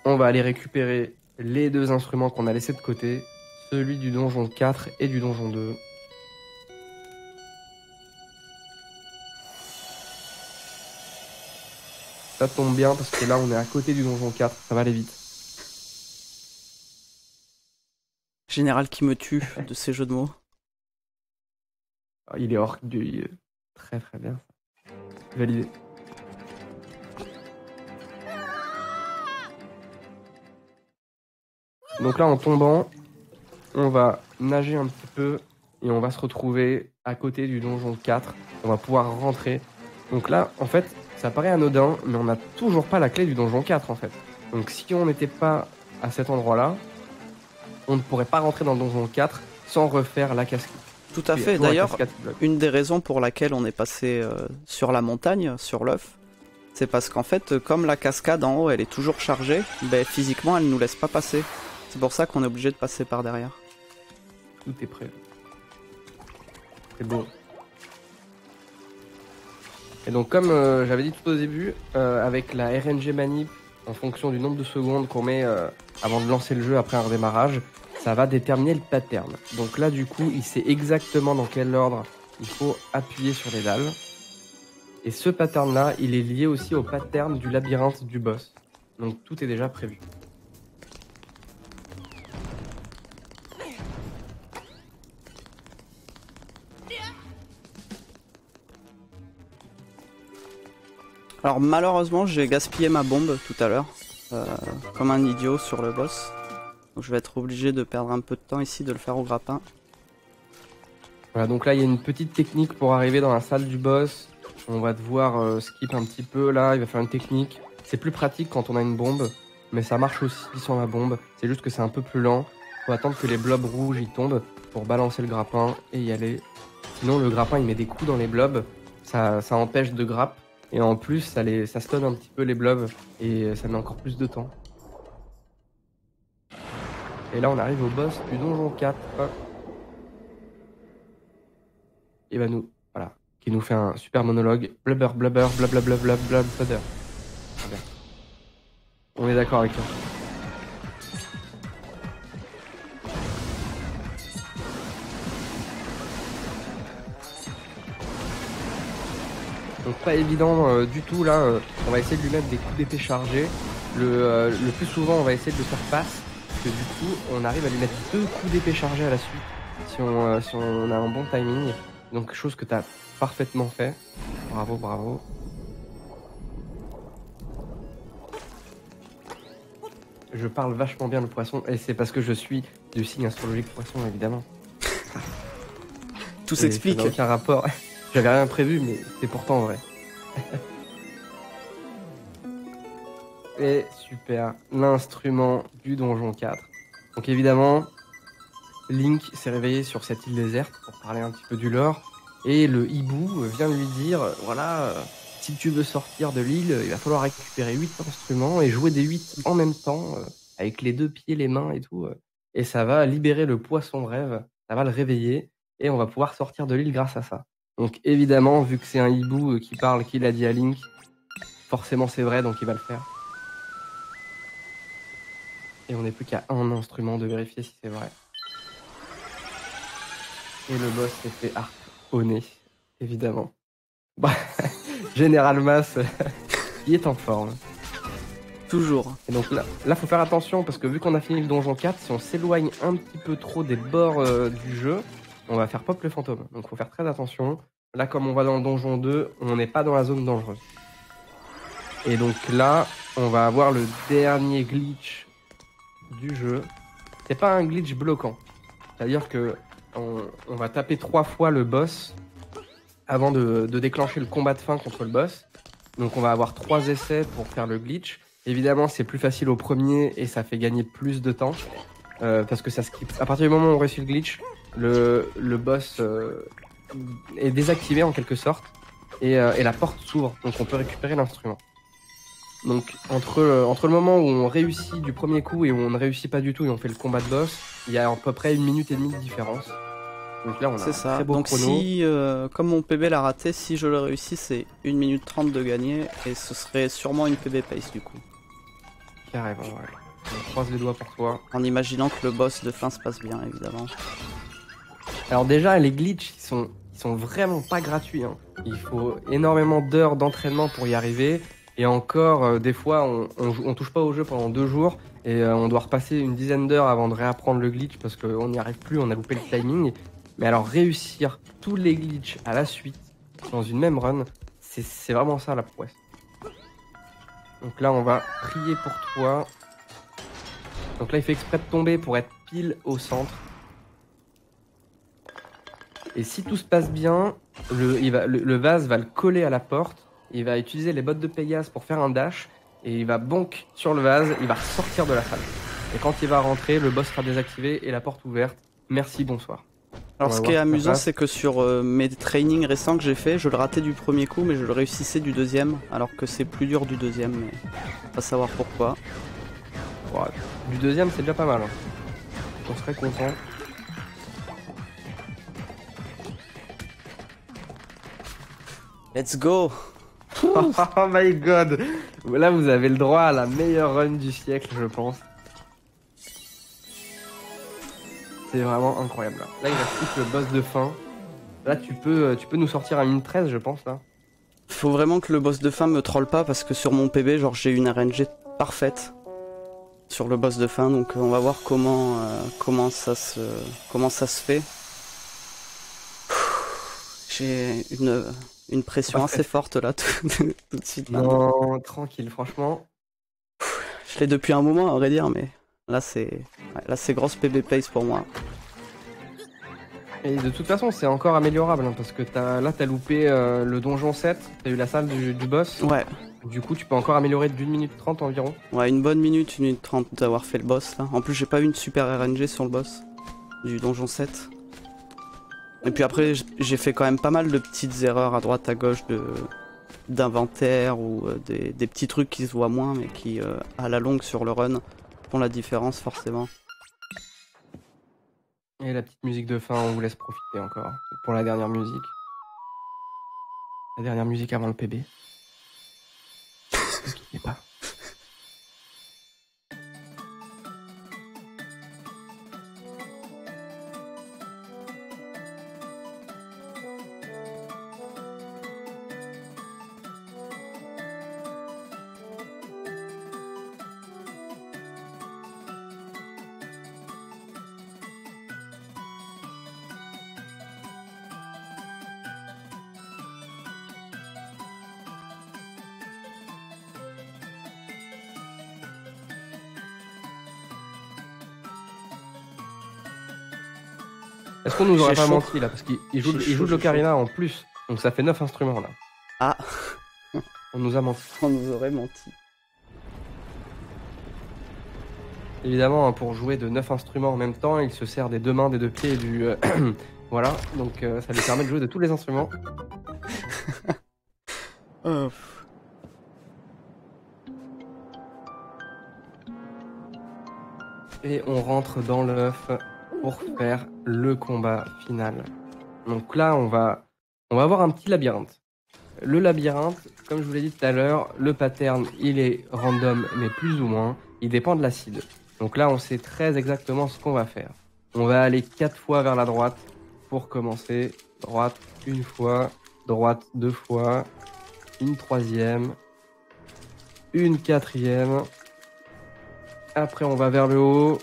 on va aller récupérer les 2 instruments qu'on a laissés de côté. Celui du donjon 4 et du donjon 2. Ça tombe bien parce que là on est à côté du donjon 4, ça va aller vite. Général qui me tue de ces jeux de mots. Ah, il est orgueilleux. Très très bien. Validé. Donc là, en tombant, on va nager un petit peu et on va se retrouver à côté du donjon 4. On va pouvoir rentrer. Donc là, en fait, ça paraît anodin, mais on n'a toujours pas la clé du donjon 4, en fait. Donc si on n'était pas à cet endroit-là, on ne pourrait pas rentrer dans le donjon 4 sans refaire la cascade. Tout à fait. D'ailleurs, une des raisons pour laquelle on est passé sur la montagne, sur l'œuf, c'est parce qu'en fait, comme la cascade en haut, elle est toujours chargée, ben, physiquement, elle nous laisse pas passer. C'est pour ça qu'on est obligé de passer par derrière. Tout est prêt. C'est beau. Et donc comme j'avais dit tout au début, avec la RNG manip, en fonction du nombre de secondes qu'on met avant de lancer le jeu après un redémarrage, ça va déterminer le pattern. Donc là du coup, il sait exactement dans quel ordre il faut appuyer sur les dalles. Et ce pattern là, il est lié aussi au pattern du labyrinthe du boss. Donc tout est déjà prévu. Alors malheureusement, j'ai gaspillé ma bombe tout à l'heure, comme un idiot sur le boss. Donc je vais être obligé de perdre un peu de temps ici, de le faire au grappin. Voilà, donc là il y a une petite technique pour arriver dans la salle du boss. On va devoir skip un petit peu là, il va faire une technique. C'est plus pratique quand on a une bombe, mais ça marche aussi sans la bombe. C'est juste que c'est un peu plus lent. Faut attendre que les blobs rouges y tombent pour balancer le grappin et y aller. Sinon le grappin il met des coups dans les blobs, ça empêche de grappe. Et en plus, ça stun un petit peu les blobs et ça met encore plus de temps. Et là, on arrive au boss du donjon 4. Et bah nous, voilà, qui nous fait un super monologue. Blubber, blubber, blablabla, blubber. On est d'accord avec toi. Donc pas évident du tout là, on va essayer de lui mettre des coups d'épée chargés. Le plus souvent on va essayer de le faire passe, parce que du coup on arrive à lui mettre 2 coups d'épée chargés à la suite, si on a un bon timing. Donc chose que tu as parfaitement fait. Bravo, bravo. Je parle vachement bien le poisson, et c'est parce que je suis du signe astrologique poisson évidemment. Tout s'explique. Ça n'a aucun rapport. J'avais rien prévu, mais c'est pourtant vrai. Et super, l'instrument du donjon 4. Donc évidemment, Link s'est réveillé sur cette île déserte pour parler un petit peu du lore. Et le hibou vient lui dire, voilà, si tu veux sortir de l'île, il va falloir récupérer 8 instruments et jouer des 8 en même temps, avec les 2 pieds, les mains et tout. Et ça va libérer le poisson de rêve, ça va le réveiller, et on va pouvoir sortir de l'île grâce à ça. Donc évidemment, vu que c'est un hibou qui parle, qui l'a dit à Link, forcément c'est vrai, donc il va le faire. Et on n'est plus qu'à un instrument de vérifier si c'est vrai. Et le boss s'est fait harponner, évidemment. Bah, Général Mass, il est en forme. Toujours. Et donc là, faut faire attention, parce que vu qu'on a fini le donjon 4, si on s'éloigne un petit peu trop des bords du jeu, on va faire pop le fantôme. Donc faut faire très attention. Là, comme on va dans le donjon 2, on n'est pas dans la zone dangereuse. Et donc là, on va avoir le dernier glitch du jeu. C'est pas un glitch bloquant. C'est-à-dire que on va taper 3 fois le boss avant de déclencher le combat de fin contre le boss. Donc on va avoir 3 essais pour faire le glitch. Évidemment, c'est plus facile au premier et ça fait gagner plus de temps. Parce que ça skip. À partir du moment où on réussit le glitch, le boss est désactivé en quelque sorte. Et la porte s'ouvre. Donc on peut récupérer l'instrument. Donc entre le moment où on réussit du premier coup et où on ne réussit pas du tout et on fait le combat de boss, il y a à peu près 1 minute et demie de différence. Donc là on a c'est ça. un très beau Donc chrono. si, comme mon PB l'a raté, si je le réussis, c'est 1 minute 30 de gagner et ce serait sûrement une PB pace du coup. Carrément, ouais. On croise les doigts pour toi. En imaginant que le boss de fin se passe bien, évidemment. Alors déjà, les glitches, ils sont vraiment pas gratuits. Hein. Il faut énormément d'heures d'entraînement pour y arriver. Et encore, des fois, on touche pas au jeu pendant 2 jours et on doit repasser une dizaine d'heures avant de réapprendre le glitch parce qu'on n'y arrive plus, on a loupé le timing. Mais alors réussir tous les glitches à la suite dans une même run, c'est vraiment ça la prouesse. Donc là, on va prier pour toi. Donc là, il fait exprès de tomber pour être pile au centre. Et si tout se passe bien, le vase va le coller à la porte. Il va utiliser les bottes de Pégase pour faire un dash. Et il va bonk sur le vase, il va ressortir de la salle. Et quand il va rentrer, le boss sera désactivé et la porte ouverte. Merci, bonsoir. Alors ce qui est amusant, c'est que sur mes trainings récents que j'ai fait, je le ratais du premier coup, mais je le réussissais du deuxième, alors que c'est plus dur du deuxième, mais pas savoir pourquoi. Ouais, du deuxième, c'est déjà pas mal. Hein. On serait content. Let's go! Oh my god! Là, vous avez le droit à la meilleure run du siècle, je pense. C'est vraiment incroyable. Là, il reste plus que le boss de fin. Là, tu peux nous sortir un min 13, je pense, là. Faut vraiment que le boss de fin me troll pas, parce que sur mon PB, genre, j'ai une RNG parfaite sur le boss de fin, donc on va voir comment ça se fait. J'ai une pression assez forte là tout de suite. Là. Non, tranquille, franchement. Je l'ai depuis un moment, à vrai dire, mais là c'est grosse PB pace pour moi. Et de toute façon, c'est encore améliorable, hein, parce que t'as loupé le donjon 7, t'as eu la salle du boss. Ouais. Du coup, tu peux encore améliorer d'1 minute 30 environ. Ouais, une bonne minute, 1 minute 30 d'avoir fait le boss là. En plus, j'ai pas eu une super RNG sur le boss du donjon 7. Et puis après, j'ai fait quand même pas mal de petites erreurs à droite à gauche d'inventaire ou des petits trucs qui se voient moins, mais qui, à la longue sur le run, font la différence forcément. Et la petite musique de fin, on vous laisse profiter encore pour la dernière musique. La dernière musique avant le PB. Ne quittez pas. Est-ce qu'on nous aurait pas menti là? Parce qu'il joue de l'ocarina en plus. Donc ça fait 9 instruments là. Ah. On nous a menti. On nous aurait menti. Évidemment, pour jouer de 9 instruments en même temps, il se sert des 2 mains, des 2 pieds et du... voilà, donc ça lui permet de jouer de tous les instruments. Et on rentre dans l'œuf pour faire le combat final. Donc là, on va avoir un petit labyrinthe. Le labyrinthe, comme je vous l'ai dit tout à l'heure, le pattern, il est random, mais plus ou moins. Il dépend de l'acide. Donc là, on sait très exactement ce qu'on va faire. On va aller 4 fois vers la droite pour commencer. Droite, une fois. Droite, 2 fois. Une troisième. Une quatrième. Après, on va vers le haut.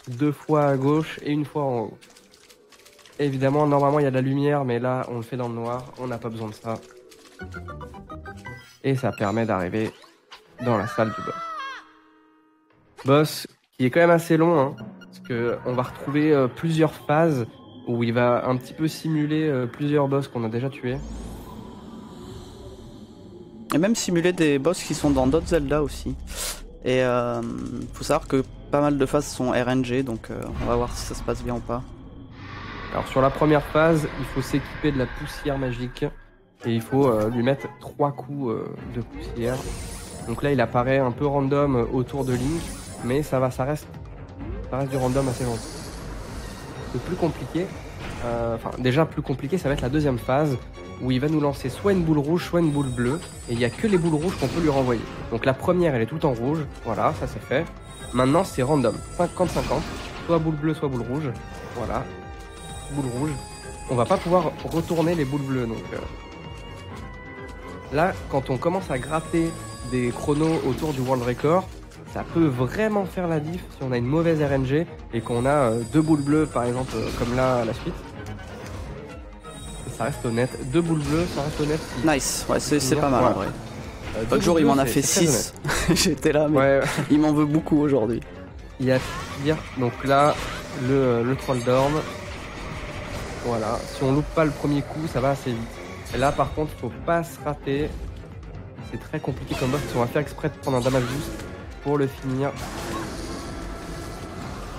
2 fois à gauche et une fois en haut. Évidemment, normalement, il y a de la lumière, mais là, on le fait dans le noir. On n'a pas besoin de ça. Et ça permet d'arriver dans la salle du boss. Boss qui est quand même assez long, hein, parce qu'on va retrouver plusieurs phases où il va un petit peu simuler plusieurs boss qu'on a déjà tués. Et même simuler des boss qui sont dans d'autres Zelda aussi. Et faut savoir que pas mal de phases sont RNG, donc on va voir si ça se passe bien ou pas. Alors sur la première phase, il faut s'équiper de la poussière magique et il faut lui mettre 3 coups de poussière. Donc là il apparaît un peu random autour de Link, mais ça reste du random assez longtemps. Le plus compliqué, déjà plus compliqué, ça va être la deuxième phase où il va nous lancer soit une boule rouge, soit une boule bleue, et il n'y a que les boules rouges qu'on peut lui renvoyer. Donc la première elle est tout en rouge, voilà, ça c'est fait. Maintenant c'est random, 50-50, soit boule bleue, soit boule rouge, voilà. Boule rouge. On va pas pouvoir retourner les boules bleues, donc Là, quand on commence à gratter des chronos autour du World Record, ça peut vraiment faire la diff si on a une mauvaise RNG et qu'on a 2 boules bleues, par exemple, comme là à la suite. Et ça reste honnête. 2 boules bleues, ça reste honnête. Nice, ouais, c'est pas mal en vrai. L'autre jour, il m'en a fait 6. J'étais là, mais Ouais, il m'en veut beaucoup aujourd'hui. il y a pire. Donc là, le troll d'orme. Voilà. Si on loupe pas le premier coup, ça va assez vite. Et là, par contre, faut pas se rater. C'est très compliqué comme boss. On va faire exprès de prendre un damage boost pour le finir.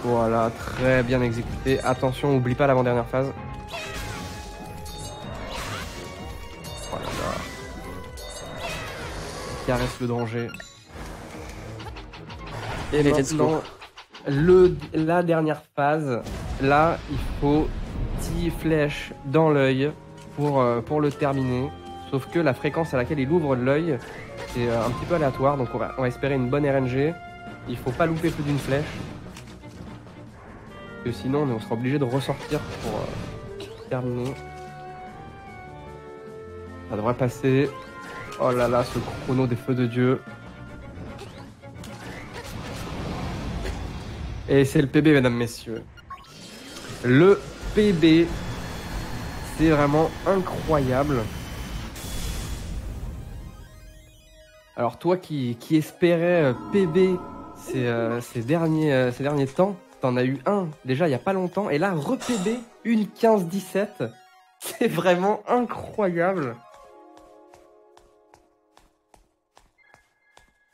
Voilà, très bien exécuté. Attention, oublie pas l'avant-dernière phase. Voilà. Caresse le danger. Et les let's go. La dernière phase, là, il faut 10 flèches dans l'œil pour le terminer. Sauf que la fréquence à laquelle il ouvre l'œil, c'est un petit peu aléatoire. Donc on va espérer une bonne RNG. Il faut pas louper plus d'une flèche. Parce que sinon, on sera obligé de ressortir pour terminer. Ça devrait passer. Oh là là, ce chrono des feux de Dieu. Et c'est le PB, mesdames, messieurs. Le PB, c'est vraiment incroyable. Alors toi qui espérais PB ces derniers temps, t'en as eu un déjà il y a pas longtemps, et là re-PB, une 15-17. C'est vraiment incroyable.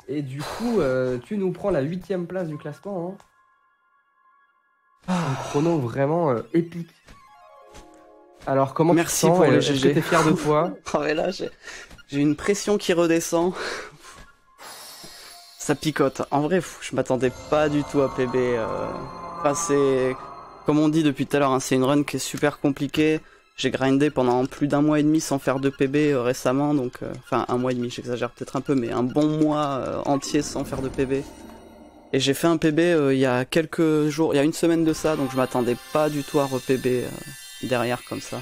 Et du coup, tu nous prends la 8e place du classement. Hein. Un chrono vraiment épique. Alors comment Merci tu te sens, pour le est-ce que GG. t'es fier de toi? Oh, mais là, j'ai une pression qui redescend. Ça picote. En vrai, je m'attendais pas du tout à PB. Enfin, c'est... Comme on dit depuis tout à l'heure, hein, c'est une run qui est super compliquée. J'ai grindé pendant plus d'1 mois et demi sans faire de PB récemment, donc... Enfin, 1 mois et demi, j'exagère peut-être un peu, mais un bon mois entier sans faire de PB. Et j'ai fait un PB il y a quelques jours, il y a une semaine de ça, donc je m'attendais pas du tout à re-PB derrière comme ça.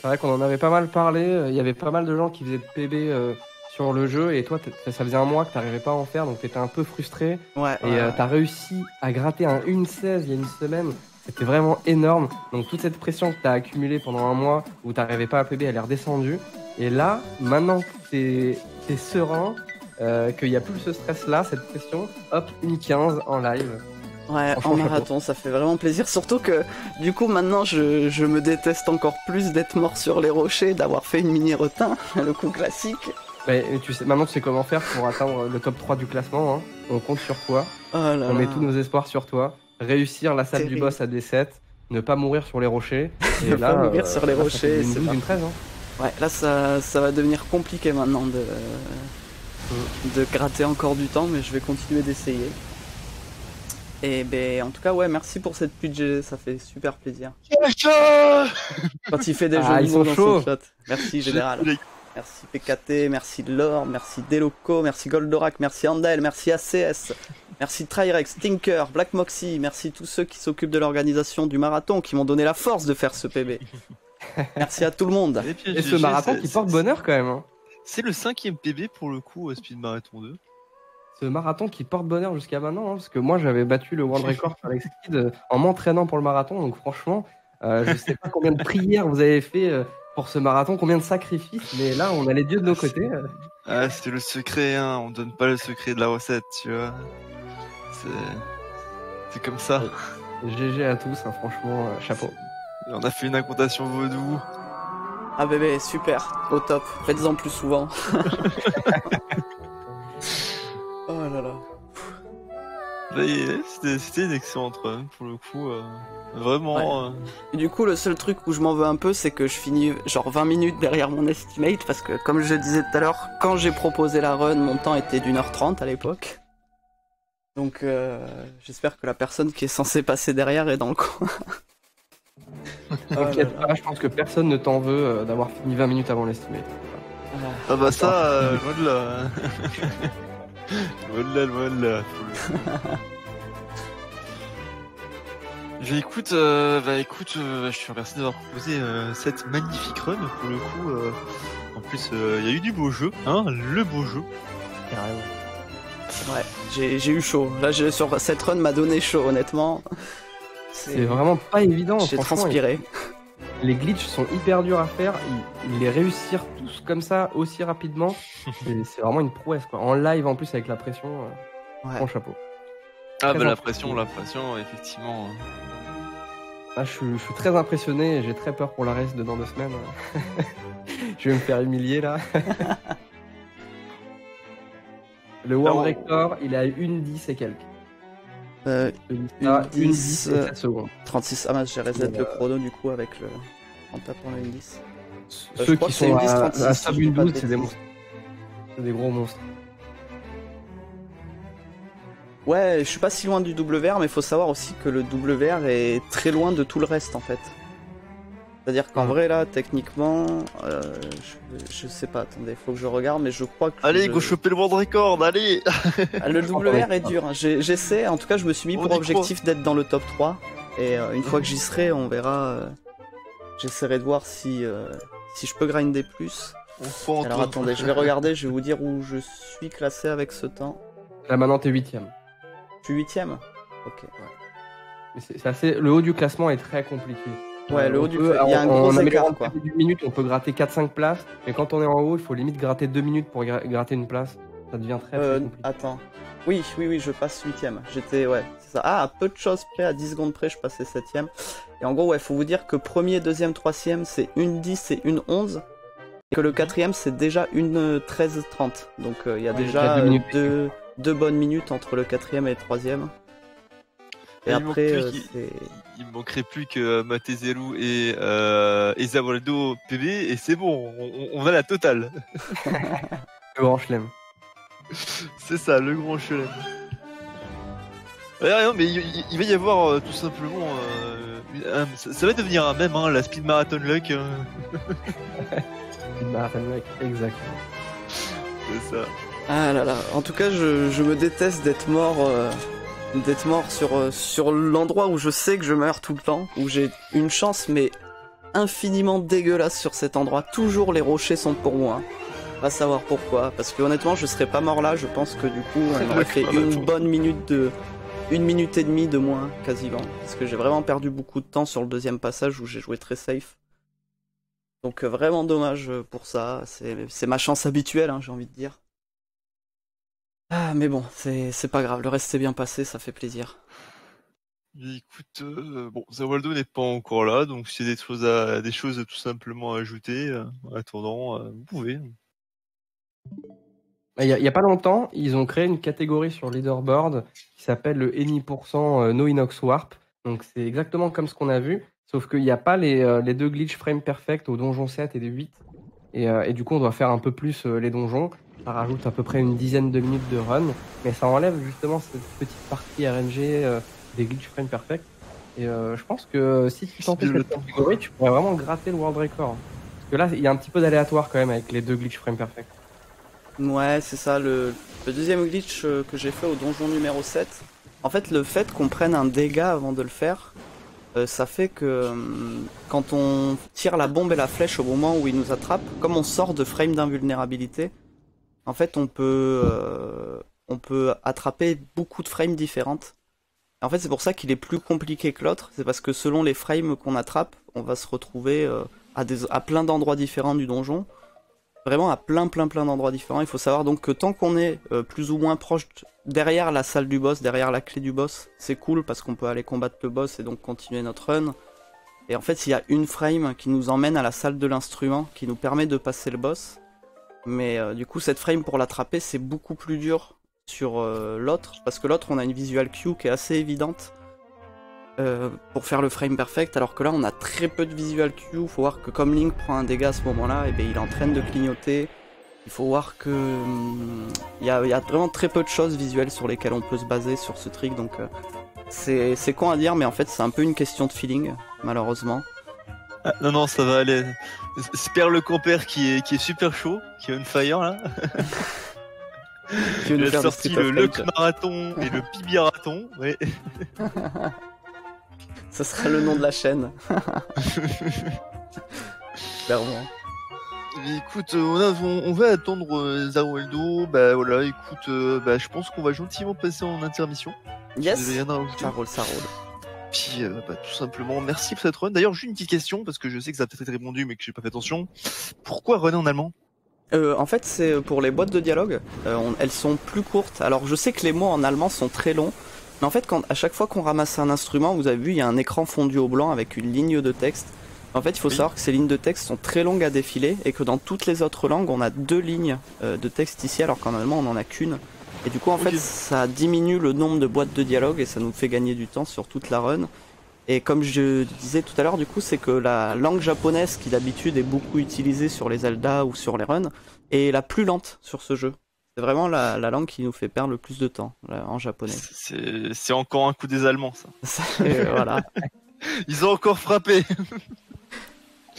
C'est vrai qu'on en avait pas mal parlé, il y avait pas mal de gens qui faisaient de PB sur le jeu, et toi, ça faisait un mois que t'arrivais pas à en faire, donc t'étais un peu frustré. Ouais. Et t'as réussi à gratter un 1-16 il y a une semaine, c'était vraiment énorme. Donc toute cette pression que t'as accumulée pendant un mois où t'arrivais pas à PB, elle est redescendue. Et là, maintenant que t'es serein, qu'il n'y a plus ce stress-là, cette pression, hop, une 15 en live. Ouais, en marathon, ça fait vraiment plaisir. Surtout que, du coup, maintenant, je me déteste encore plus d'être mort sur les rochers, d'avoir fait une mini-retin, le coup classique. Mais maintenant, tu sais comment faire pour atteindre le top 3 du classement. Hein. On compte sur toi. Oh là On met là. tous nos espoirs sur toi. Réussir la salle du boss à D7. Ne pas mourir sur les rochers. Et Ne là, pas mourir sur les là, rochers, une c'est 12, pas- une 13. Hein. Ouais, là, ça va devenir compliqué maintenant de gratter encore du temps, mais je vais continuer d'essayer. Et ben, en tout cas, ouais, merci pour cette pute GG, ça fait super plaisir. Quand il fait des jeux Ils de mots sont dans chauds. son chat. Merci, Général. Merci PKT, merci Lore, merci Deloco, merci Goldorak, merci Andel, merci ACS, merci Trirex, Tinker, Black Moxie, merci tous ceux qui s'occupent de l'organisation du marathon, qui m'ont donné la force de faire ce PB. Merci à tout le monde. Et ce marathon qui porte bonheur quand même. Hein. C'est le 5e PB pour le coup, Speed Marathon 2. Ce marathon qui porte bonheur jusqu'à maintenant, hein, parce que moi j'avais battu le World Record sur Alex Kidd en m'entraînant pour le marathon, donc franchement, je sais pas combien de prières vous avez fait pour ce marathon, combien de sacrifices, mais là on a les dieux de nos côtés. Ah, c'était le secret, hein. On donne pas le secret de la recette, tu vois. C'est comme ça. GG à tous, hein, franchement, chapeau. On a fait une incantation vaudou. Ah bébé, super, au top, faites-en plus souvent. Oh là là. C'était une excellente run pour le coup. Vraiment. Ouais. Et du coup, le seul truc où je m'en veux un peu, c'est que je finis genre 20 minutes derrière mon estimate, parce que comme je disais tout à l'heure, quand j'ai proposé la run, mon temps était d'1h30 à l'époque. Donc j'espère que la personne qui est censée passer derrière est dans le coin. T'inquiète pas, je pense que personne ne t'en veut d'avoir fini 20 minutes avant l'estimate. Ah bah ça, voilà. Voilà. Écoute, je te remercie d'avoir proposé cette magnifique run pour le coup. En plus, il y a eu du beau jeu, hein, le beau jeu. Carrément. Ouais, j'ai eu chaud. Là, sur cette run m'a donné chaud, honnêtement. C'est vraiment pas évident. J'ai franchement, transpiré. Les glitches sont hyper durs à faire. Ils les réussir tous comme ça aussi rapidement. C'est vraiment une prouesse quoi. En live en plus avec la pression. Ouais. Grand chapeau. Ah Très bah la impressionnant. pression, effectivement. Ah, je suis très impressionné et j'ai très peur pour la reste de dans 2 semaines. Je vais me faire humilier là. Le world record, il est à 1:10 et quelques. Une 10, 1:10 et 7 secondes. 36. Ah mince, j'ai reset le chrono du coup avec le. En tapant le 10. je Ceux crois qui que c'est sont une 10, à 36, à si sub je dis pas de 1:12, c'est des bêtises. monstres. C'est des gros monstres. Ouais, je suis pas si loin du WR, mais faut savoir aussi que le WR est très loin de tout le reste en fait. C'est-à-dire qu'en vrai là, techniquement, je sais pas, attendez, faut que je regarde, mais je crois que... Allez, go choper le world record, allez. Ah, le WR est dur, hein. J'essaie, en tout cas je me suis mis On pour y objectif d'être dans le top 3, et une fois que j'y serai, on verra, j'essaierai de voir si je peux grinder plus. On prend Alors attendez, je vais regarder, je vais vous dire où je suis classé avec ce temps. Là maintenant t'es 8ème. Je suis 8ème. Ok. Mais c'est assez... Le haut du classement est très compliqué. Ouais, le On haut du... peut- Il y a un en gros améliorant écart, quoi. le début de minute, on peut gratter 4-5 places, mais quand on est en haut, il faut limite gratter 2 minutes pour gratter une place. Ça devient très compliqué. Attends. Oui, je passe 8ème. J'étais, ouais, c'est ça. Ah, à peu de choses près, à 10 secondes près, je passais 7ème. Et en gros, ouais, faut vous dire que premier, deuxième, troisième, c'est une 10 et une 11. Et que le quatrième, c'est déjà une 13-30. Donc, il y a Ouais, déjà il y a 2 minutes. deux bonnes minutes entre le quatrième et le troisième. Et Il après, manque plus c'est... Il me manquerait plus que Matezelu et Zawaldo PB et c'est bon, on a la totale. Le grand chelem. C'est ça, le grand chelem. Ouais, non, mais il va y avoir tout simplement. Ça va devenir un même, hein, la Speed Marathon Luck. Exactement. C'est ça. Ah là là, en tout cas, je me déteste d'être mort sur l'endroit où je sais que je meurs tout le temps, où j'ai une chance mais infiniment dégueulasse sur cet endroit. Toujours les rochers sont pour moi. Va savoir pourquoi, parce que honnêtement je serais pas mort là, je pense que du coup on aurait fait une bonne une minute et demie de moins quasiment, parce que j'ai vraiment perdu beaucoup de temps sur le deuxième passage où j'ai joué très safe. Donc vraiment dommage pour ça, c'est ma chance habituelle, hein, j'ai envie de dire. Ah mais bon, c'est pas grave, le reste s'est bien passé, ça fait plaisir. Écoute, bon, Zawaldo n'est pas encore là, donc si y a des choses tout simplement à ajouter, en attendant, vous pouvez. Il y a pas longtemps, ils ont créé une catégorie sur leaderboard qui s'appelle le Any% No Inox Warp. Donc c'est exactement comme ce qu'on a vu, sauf qu'il n'y a pas les 2 glitch frame perfect au donjon 7 et des 8. Et du coup, on doit faire un peu plus les donjons. Ça rajoute à peu près une dizaine de minutes de run, mais ça enlève justement cette petite partie RNG des glitch frame perfect. Et je pense que si tu tentais cette catégorie, tu pourrais vraiment gratter le world record. Parce que là, il y a un petit peu d'aléatoire quand même avec les 2 glitch frame perfect. Ouais, c'est ça, le deuxième glitch que j'ai fait au donjon numéro 7. En fait, le fait qu'on prenne un dégât avant de le faire, ça fait que quand on tire la bombe et la flèche au moment où il nous attrape, comme on sort de frame d'invulnérabilité, en fait on peut attraper beaucoup de frames différentes. En fait, c'est pour ça qu'il est plus compliqué que l'autre, c'est parce que selon les frames qu'on attrape, on va se retrouver à plein d'endroits différents du donjon. Vraiment à plein d'endroits différents. Il faut savoir donc que tant qu'on est plus ou moins proche derrière la salle du boss, derrière la clé du boss, c'est cool parce qu'on peut aller combattre le boss et donc continuer notre run. Et en fait, il y a une frame qui nous emmène à la salle de l'instrument, qui nous permet de passer le boss. Mais du coup, cette frame pour l'attraper, c'est beaucoup plus dur sur l'autre, parce que l'autre, on a une visual cue qui est assez évidente pour faire le frame perfect, alors que là on a très peu de visual cue. Faut voir que comme Link prend un dégât à ce moment-là, et bien il est en train de clignoter. Il faut voir que il y a vraiment très peu de choses visuelles sur lesquelles on peut se baser sur ce trick, donc c'est con à dire, mais en fait c'est un peu une question de feeling, malheureusement. Ah, non, ça va aller. Spare le compère qui est super chaud, qui est on fire là. Il a sorti le Luck Marathon et le Pibirathon, ouais. Ça sera le nom de la chaîne. Clairement. Écoute, on va attendre Zarueldo. Bah voilà, écoute, je pense qu'on va gentiment passer en intermission. Yes. Vous avez rien à rajouter? Ça roule. Puis tout simplement, merci pour cette run. D'ailleurs, j'ai une petite question parce que je sais que ça a peut-être été répondu, mais que j'ai pas fait attention. Pourquoi runner en allemand? En fait, c'est pour les boîtes de dialogue. Elles sont plus courtes. Alors, je sais que les mots en allemand sont très longs. Mais en fait, à chaque fois qu'on ramasse un instrument, vous avez vu, il y a un écran fondu au blanc avec une ligne de texte. En fait, il faut savoir que ces lignes de texte sont très longues à défiler et que dans toutes les autres langues, on a 2 lignes de texte ici, alors qu'en allemand, on en a qu'une. Et du coup, en fait, ça diminue le nombre de boîtes de dialogue et ça nous fait gagner du temps sur toute la run. Et comme je disais tout à l'heure, du coup, c'est que la langue japonaise, qui d'habitude est beaucoup utilisée sur les Zelda ou sur les runs, est la plus lente sur ce jeu. C'est vraiment la langue qui nous fait perdre le plus de temps en japonais. C'est encore un coup des Allemands, ça. Voilà. Ils ont encore frappé.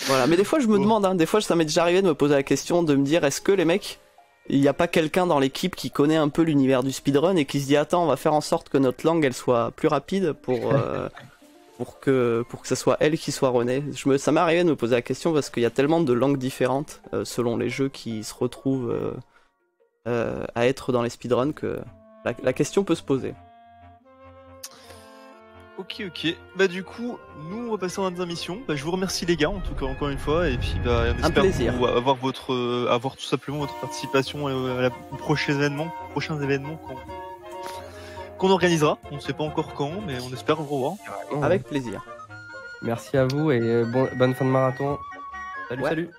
Voilà, mais des fois je me demande, des fois ça m'est déjà arrivé de me poser la question de me dire est-ce que les mecs, il n'y a pas quelqu'un dans l'équipe qui connaît un peu l'univers du speedrun et qui se dit attends, on va faire en sorte que notre langue elle soit plus rapide pour que ça soit elle qui soit runnée. Ça m'est arrivé de me poser la question parce qu'il y a tellement de langues différentes selon les jeux qui se retrouvent à être dans les speedruns que la question peut se poser. Ok. Du coup, nous on va passer en intermission. Je vous remercie les gars, en tout cas encore une fois, et puis on espère avoir tout simplement votre participation aux prochains événements qu'on organisera. On ne sait pas encore quand, mais on espère vous revoir. Avec plaisir. Merci à vous et bonne fin de marathon. Salut.